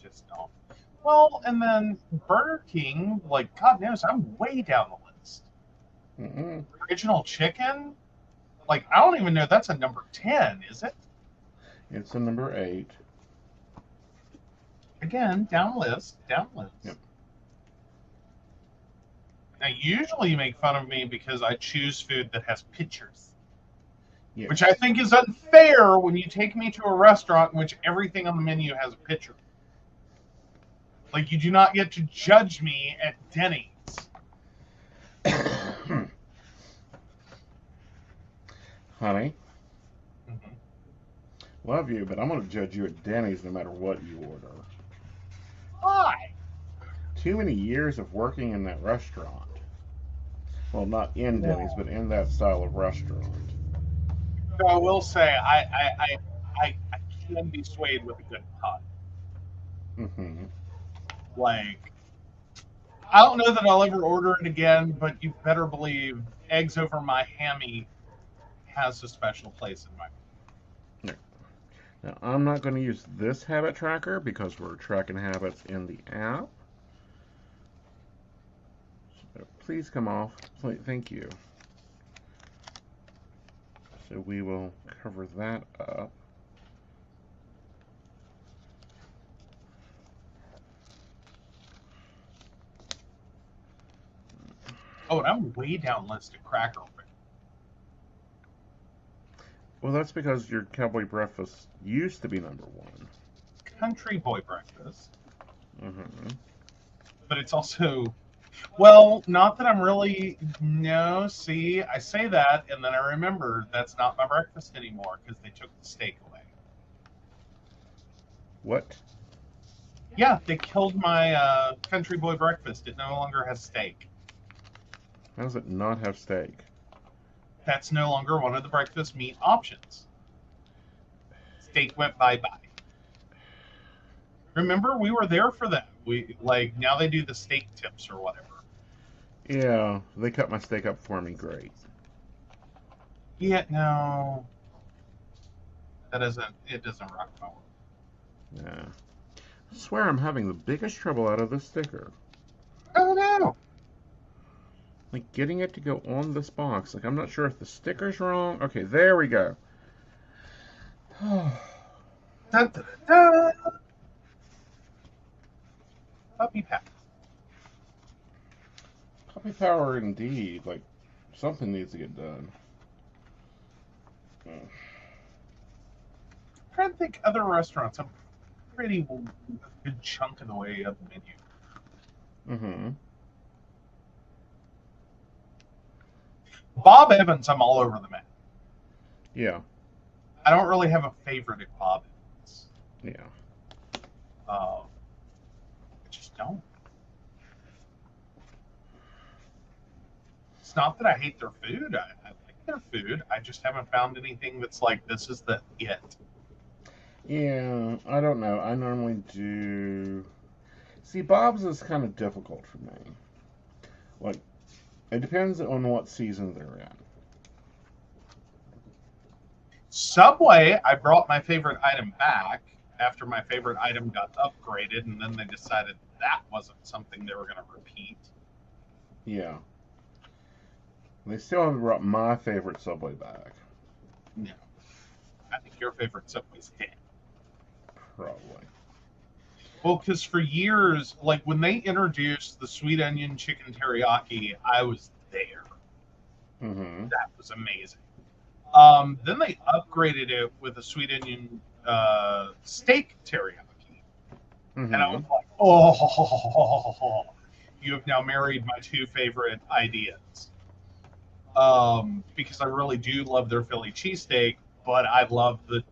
Just don't. Well, and then Burger King, like, God knows, I'm way down the list. Mm-mm. Original chicken? Like, I don't even know that's a number 10, is it? It's a number 8. Again, down list. Yep. Now, usually you make fun of me because I choose food that has pictures. Yes. Which I think is unfair when you take me to a restaurant in which everything on the menu has a picture. Like, you do not get to judge me at Denny's. Honey, Mm-hmm. love you, but I'm going to judge you at Denny's no matter what you order. Why? Too many years of working in that restaurant. Well, not in Denny's, but in that style of restaurant. So I will say, I can be swayed with a good pun. Mm-hmm. Like, I don't know that I'll ever order it again, but you better believe eggs over my hammy has a special place in my mind. Now, I'm not going to use this habit tracker because we're tracking habits in the app. So please come off. Thank you. So we will cover that up. Oh, and I'm way down list of Cracker Barrel. Well, that's because your cowboy breakfast used to be number 1. Country boy breakfast. Mm-hmm. But it's also, well, not that I'm really, no, see, I say that, and then I remember that's not my breakfast anymore because they took the steak away. What? Yeah, they killed my country boy breakfast. It no longer has steak. How does it not have steak? That's no longer one of the breakfast meat options. Steak went bye-bye. Remember, we were there for that. We, like, now they do the steak tips or whatever. Yeah, they cut my steak up for me. Great. Yeah, no. It doesn't rock my world. Yeah. I swear I'm having the biggest trouble out of this sticker. Oh, no. Like, getting it to go on this box. Like, I'm not sure if the sticker's wrong. Okay, there we go. Dun, dun, dun. Puppy pack. Puppy power indeed. Like, something needs to get done. I'm trying to think other restaurants. I'm pretty good chunk of the way up the menu. Mm-hmm. Bob Evans, I'm all over the map. Yeah. I don't really have a favorite at Bob Evans. Yeah. I just don't. It's not that I hate their food. I like their food. I just haven't found anything that's like, this is the it. Yeah, I don't know. I normally do... See, Bob's is kind of difficult for me. Like, it depends on what season they're in. Subway, I brought my favorite item back after my favorite item got upgraded, and then they decided that wasn't something they were going to repeat. Yeah. They still haven't brought my favorite Subway back. No. I think your favorite Subway's dead. Probably. Well, because for years, like when they introduced the sweet onion chicken teriyaki, I was there. Mm-hmm. That was amazing. Then they upgraded it with a sweet onion steak teriyaki. Mm-hmm. And I was like, oh. you have now married my two favorite ideas. Because I really do love their Philly cheesesteak, but I love the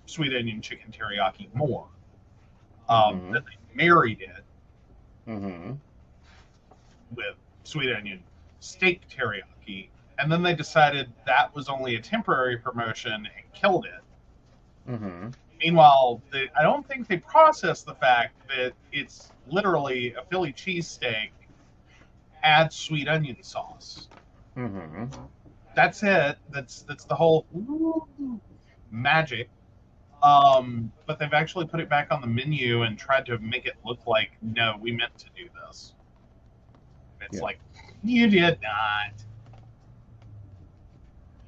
sweet onion chicken teriyaki more. Mm-hmm. Then they married it Mm-hmm. with sweet onion steak teriyaki, and then they decided that was only a temporary promotion and killed it. Mm-hmm. Meanwhile, I don't think they processed the fact that it's literally a Philly cheesesteak, add sweet onion sauce. Mm-hmm. That's it. That's the whole magic. But they've actually put it back on the menu and tried to make it look like, no, we meant to do this. It's Yeah. like, you did not.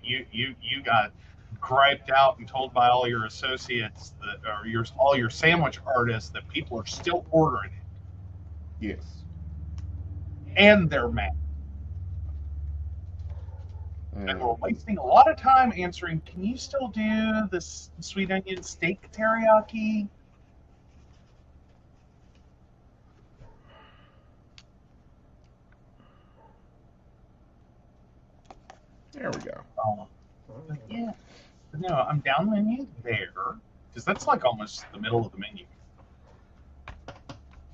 You got griped out and told by all your associates that, or all your sandwich artists, that people are still ordering it, Yes. and they're mad. And we're wasting a lot of time answering, can you still do this sweet onion steak teriyaki? There we go. Yeah. No, I'm down the menu there, because that's like almost the middle of the menu.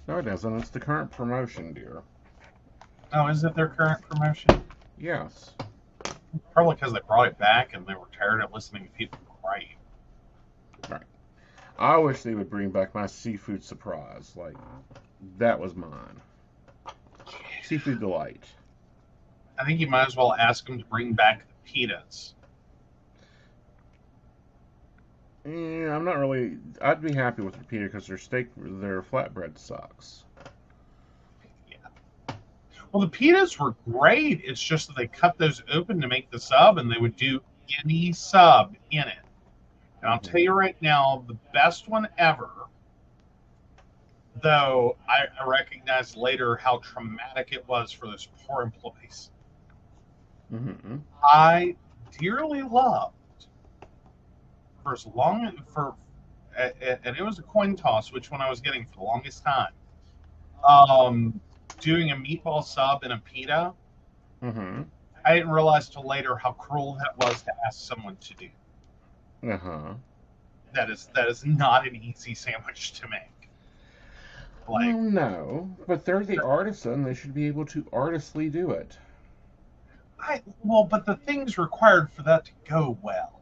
No, it isn't. It's the current promotion, dear. Oh, is it their current promotion? Yes. Probably because they brought it back and they were tired of listening to people crying. Right. I wish they would bring back my seafood surprise. Like, that was mine. Seafood delight. I think you might as well ask them to bring back the pitas. I'm not really. I'd be happy with repeated because their flatbread sucks. Yeah. Well, the pitas were great. It's just that they cut those open to make the sub, and they would do any sub in it. And I'll tell you right now, the best one ever, though I recognized later how traumatic it was for those poor employees. Mm-hmm. I dearly loved for as long for, and it was a coin toss which one I was getting for the longest time. Doing a meatball sub in a pita. Mm-hmm. I didn't realize till later how cruel that was to ask someone to do. Uh-huh. That is not an easy sandwich to make. Like, well, no, but they're the artisan. They should be able to artistly do it. But the things required for that to go well.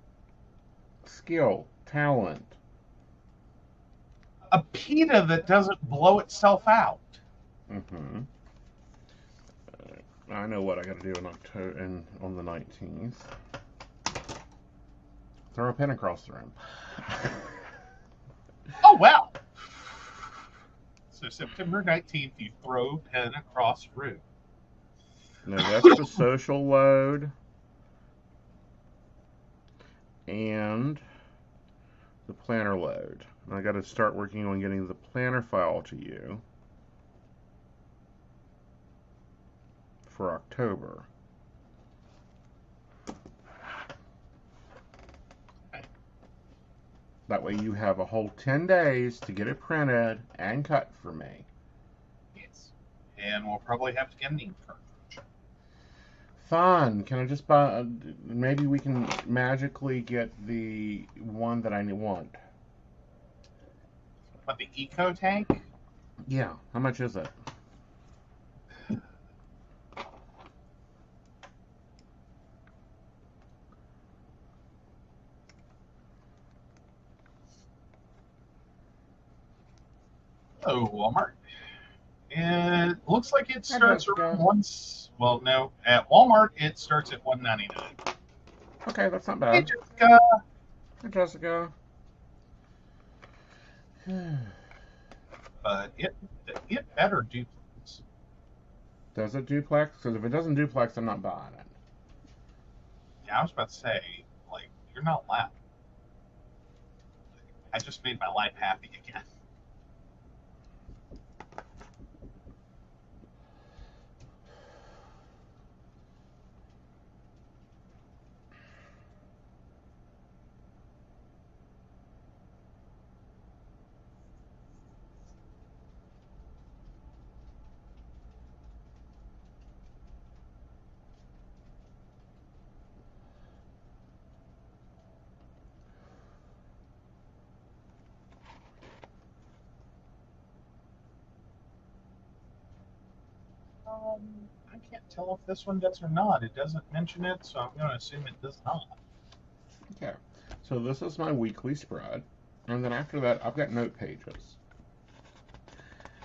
Skill, talent. A pita that doesn't blow itself out. Mm-hmm. I know what I got to do in October and on the 19th. Throw a pin across the room. Oh, wow. So September 19th, you throw pin across room. No, that's the social load. And the planner load. And I got to start working on getting the planner file to you for October. That way you have a whole 10 days to get it printed and cut for me. Yes. And we'll probably have to get an ink cartridge. Fine. Can I just buy... maybe we can magically get the one that I want. What, the Eco Tank? Yeah. How much is it? Oh, Walmart. It looks like it starts around once. Well, no, at Walmart it starts at $1.99. Okay, that's not bad. Hey, Jessica. Hey, Jessica. But it better duplex. Does it duplex? Because if it doesn't duplex, I'm not buying it. Yeah, I was about to say, like, you're not loud. I just made my life happy again. I can't tell if this one does or not. It doesn't mention it, so I'm going to assume it does not. Okay. So this is my weekly spread. And then after that, I've got note pages.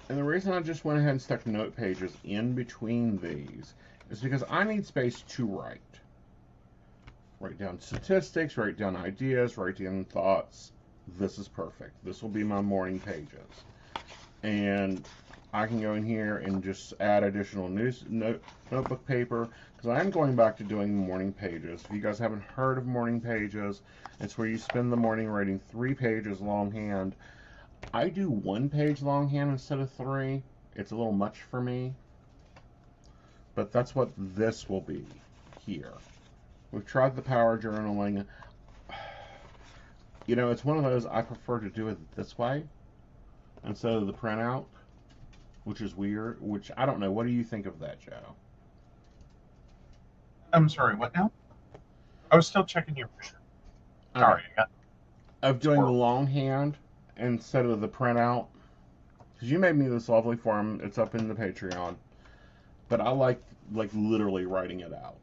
And the reason I just went ahead and stuck note pages in between these is because I need space to write. Write down statistics, write down ideas, write down thoughts. This is perfect. This will be my morning pages. And I can go in here and just add additional notebook paper, because I'm going back to doing morning pages. If you guys haven't heard of morning pages, it's where you spend the morning writing 3 pages longhand. I do 1 page longhand instead of 3. It's a little much for me, but that's what this will be here. We've tried the power journaling. You know, it's one of those, I prefer to do it this way instead of the printout, which is weird, which I don't know. What do you think of that, Joe? I'm sorry, what now? I was still checking your picture. Okay. Sorry. Of doing the longhand instead of the printout. Because you made me this lovely form. It's up in the Patreon. But I like literally writing it out.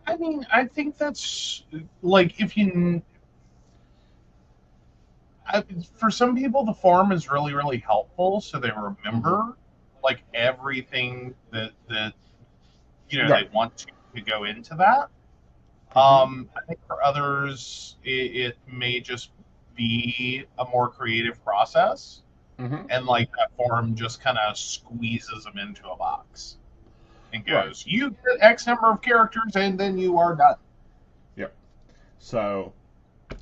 I mean, I think that's, like, if you... for some people, the form is really, really helpful, so they remember, like, everything that you know, Right. they want to go into that. I think for others, it may just be a more creative process, and like that form just kind of squeezes them into a box and goes, "You get X number of characters, and then you are done." Yep. So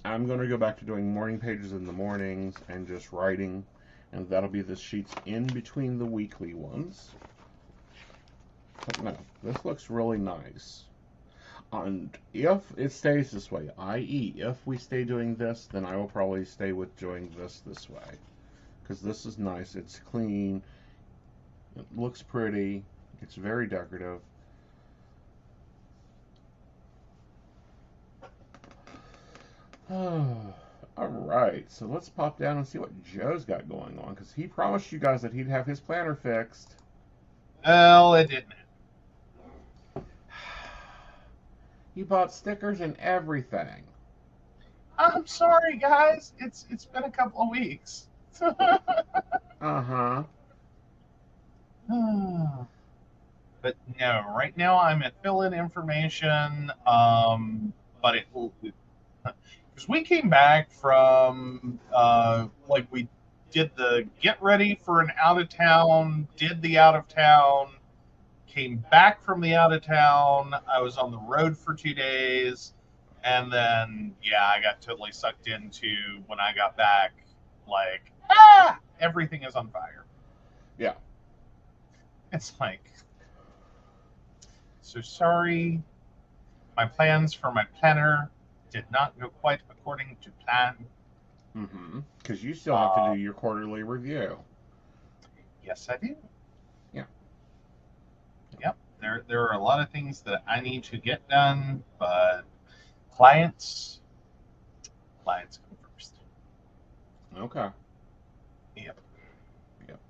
I'm going to go back to doing morning pages in the mornings and just writing, and that'll be the sheets in between the weekly ones. But no, this looks really nice. And if it stays this way, i.e., if we stay doing this, then I will probably stay with doing this way. Because this is nice, it's clean, it looks pretty, it's very decorative. Alright, so let's pop down and see what Joe's got going on, because he promised you guys that he'd have his planner fixed. Well, it didn't. He bought stickers and everything. I'm sorry, guys. It's been a couple of weeks. Uh-huh. But no, right now I'm at fill-in information. But it because we came back from like we did the get ready for an out of town, did the out of town, came back from the out of town. I was on the road for 2 days, and then yeah, I got totally sucked into when I got back. Like everything is on fire. Yeah. It's like, so sorry. My plans for my planner did not go quite according to plan. Because you still have to do your quarterly review. Yes, I do. Yeah. Yep. There are a lot of things that I need to get done, but clients come first. Okay. Yep. Yep.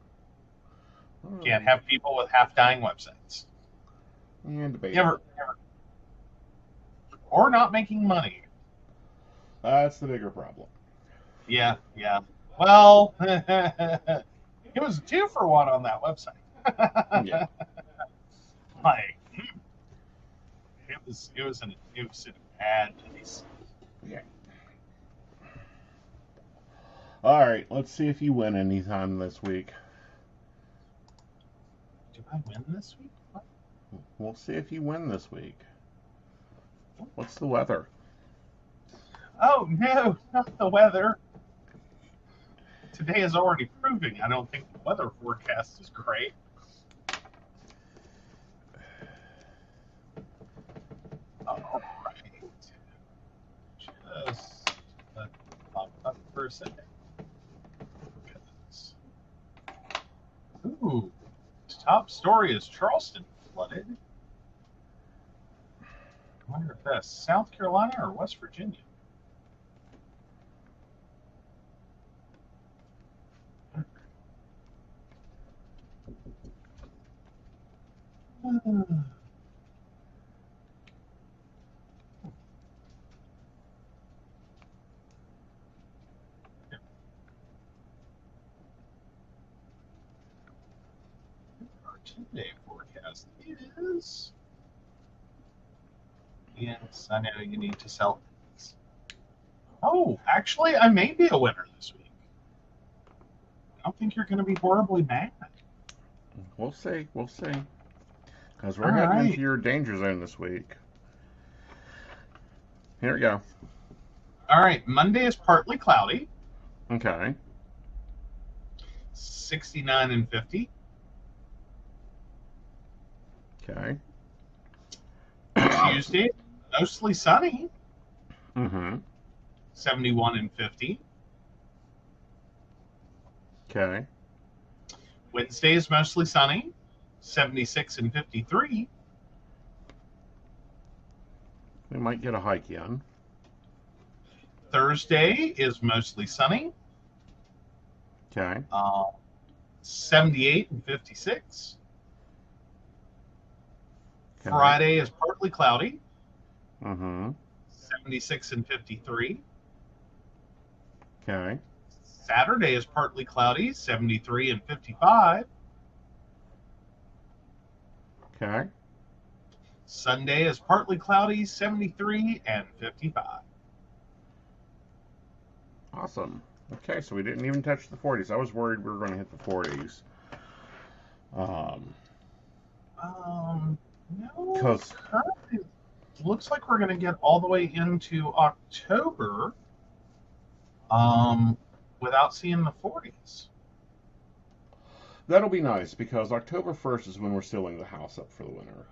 Can't have people with half-dying websites. And debate. Never. Or not making money. That's the bigger problem. Yeah. Well, it was a 2-for-1 on that website. Yeah. Like, it was an ad piece. Yeah. All right, let's see if you win anytime this week. Do I win this week? What? We'll see if you win this week. What's the weather? Oh no, not the weather. Today is already proving I don't think the weather forecast is great. All right. Just let it pop up for a second. Ooh, top story is Charleston flooded. I wonder if that's South Carolina or West Virginia. Our 10-day forecast is. Yes, I know you need to sell things. Oh, actually, I may be a winner this week. I don't think you're going to be horribly mad. We'll see. We'll see. Because we're All heading right. into your danger zone this week. Here we go. All right. Monday is partly cloudy. Okay. 69 and 50. Okay. Tuesday, mostly sunny. Mm-hmm. 71 and 50. Okay. Wednesday is mostly sunny. 76 and 53. We might get a hike in. Thursday is mostly sunny. Okay. 78 and 56. Okay. Friday is partly cloudy. Mm-hmm. 76 and 53. Okay. Saturday is partly cloudy. 73 and 55. Okay. Sunday is partly cloudy. 73 and 55. Awesome. Okay, so we didn't even touch the 40s. I was worried we were going to hit the 40s. No. 'Cause- Currently, looks like we're going to get all the way into October without seeing the 40s. That'll be nice because October 1st is when we're sealing the house up for the winter.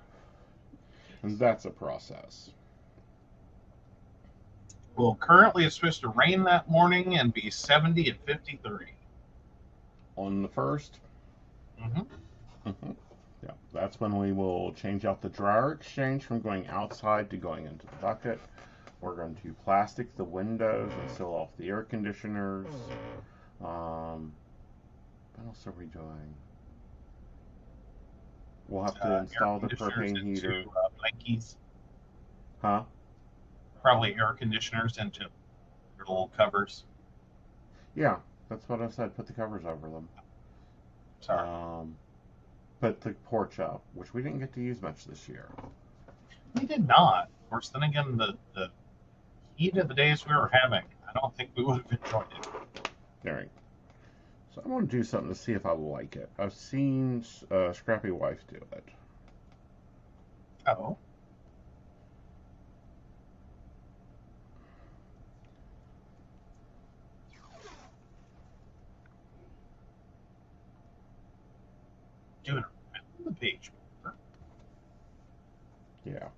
And that's a process. Well, currently it's supposed to rain that morning and be 70 and 53. On the 1st? Mm-hmm. Mm-hmm. Yeah, that's when we will change out the dryer exchange from going outside to going into the bucket. We're going to plastic the windows and seal off the air conditioners. What else are we doing? We'll have to install the propane heater. Blankies. Huh? Probably air conditioners into your little covers. Yeah, that's what I said. Put the covers over them. Sorry. Put the porch up, which we didn't get to use much this year. We did not. Of course, then again, the heat of the days we were having, I don't think we would have enjoyed it. All right. So I want to do something to see if I like it. I've seen Scrappy Wife do it. Oh. Doing it on the page. Yeah.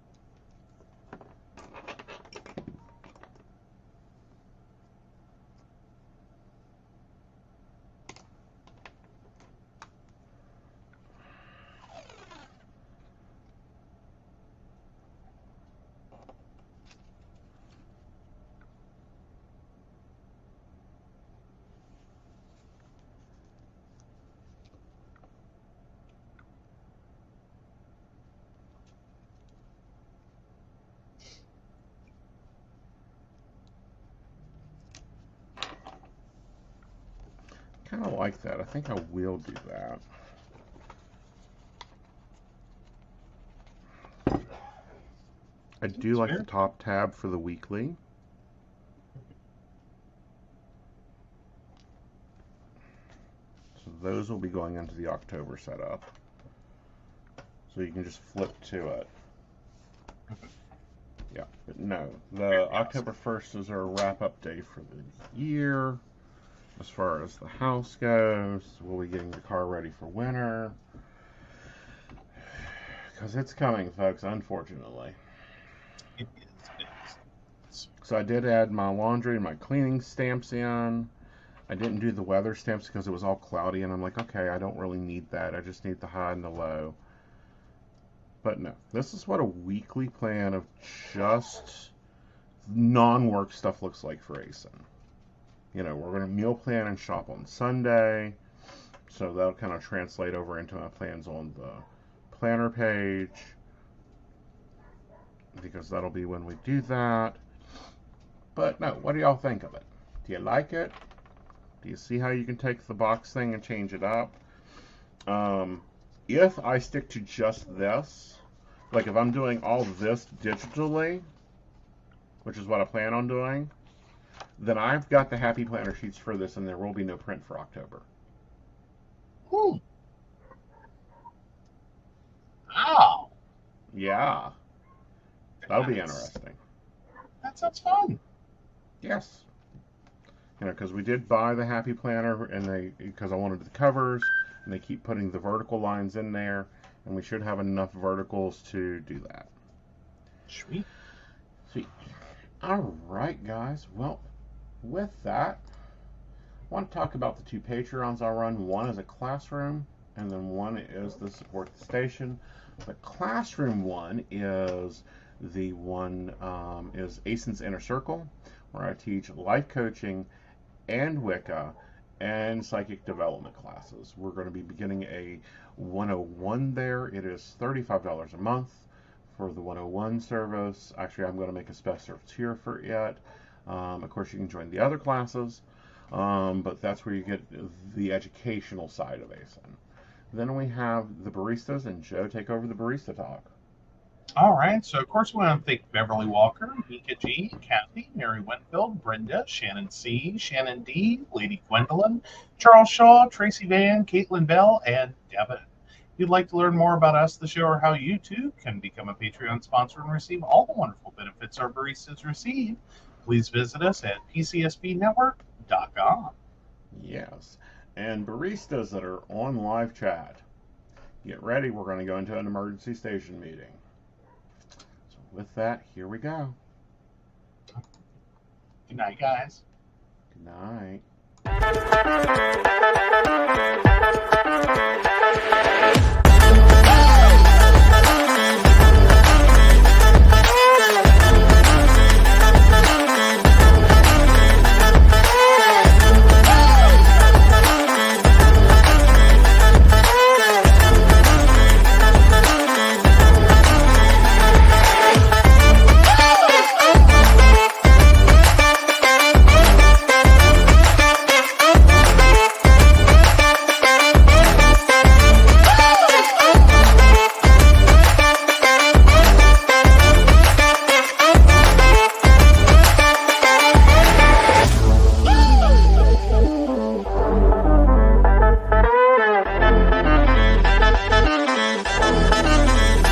Kind of like that. I think I will do that. I do like the top tab for the weekly. So those will be going into the October setup. So you can just flip to it. Yeah, but no. The October 1st is our wrap-up day for the year. As far as the house goes, we'll be getting the car ready for winter. Because it's coming, folks, unfortunately. It is. So I did add my laundry and my cleaning stamps in. I didn't do the weather stamps because it was all cloudy, and I'm like, okay, I don't really need that. I just need the high and the low. But no, this is what a weekly plan of just non-work stuff looks like for Aeson. You know, we're going to meal plan and shop on Sunday, so that'll kind of translate over into my plans on the planner page, because that'll be when we do that. But no, what do y'all think of it? Do you like it? Do you see how you can take the box thing and change it up? If I stick to just this, like if I'm doing all this digitally, which is what I plan on doing, then I've got the happy planner sheets for this, and there will be no print for October. Wow. Yeah. That'll be interesting. That sounds fun. Yes. You know, because we did buy the happy planner, and because I wanted the covers, and they keep putting the vertical lines in there, and we should have enough verticals to do that. Sweet. Sweet. All right, guys. Well, with that, I want to talk about the 2 Patreons I run. One is a classroom, and then one is the support the station. The classroom one is the one is Aeson's Inner Circle, where I teach life coaching and Wicca and psychic development classes. We're going to be beginning a 101 there. It is $35 a month for the 101 service. Actually, I'm going to make a special tier for it. Of course, you can join the other classes, but that's where you get the educational side of Aeson. Then we have the baristas, and Joe, take over the barista talk. All right. So, of course, we want to thank Beverly Walker, Mika G, Kathy, Mary Winfield, Brenda, Shannon C, Shannon D, Lady Gwendolyn, Charles Shaw, Tracy Van, Caitlin Bell, and Devin. If you'd like to learn more about us, the show, or how you too can become a Patreon sponsor and receive all the wonderful benefits our baristas receive, please visit us at PCSPNetwork.com. Yes. And baristas that are on live chat, get ready. We're going to go into an emergency station meeting. So with that, here we go. Good night, guys. Good night.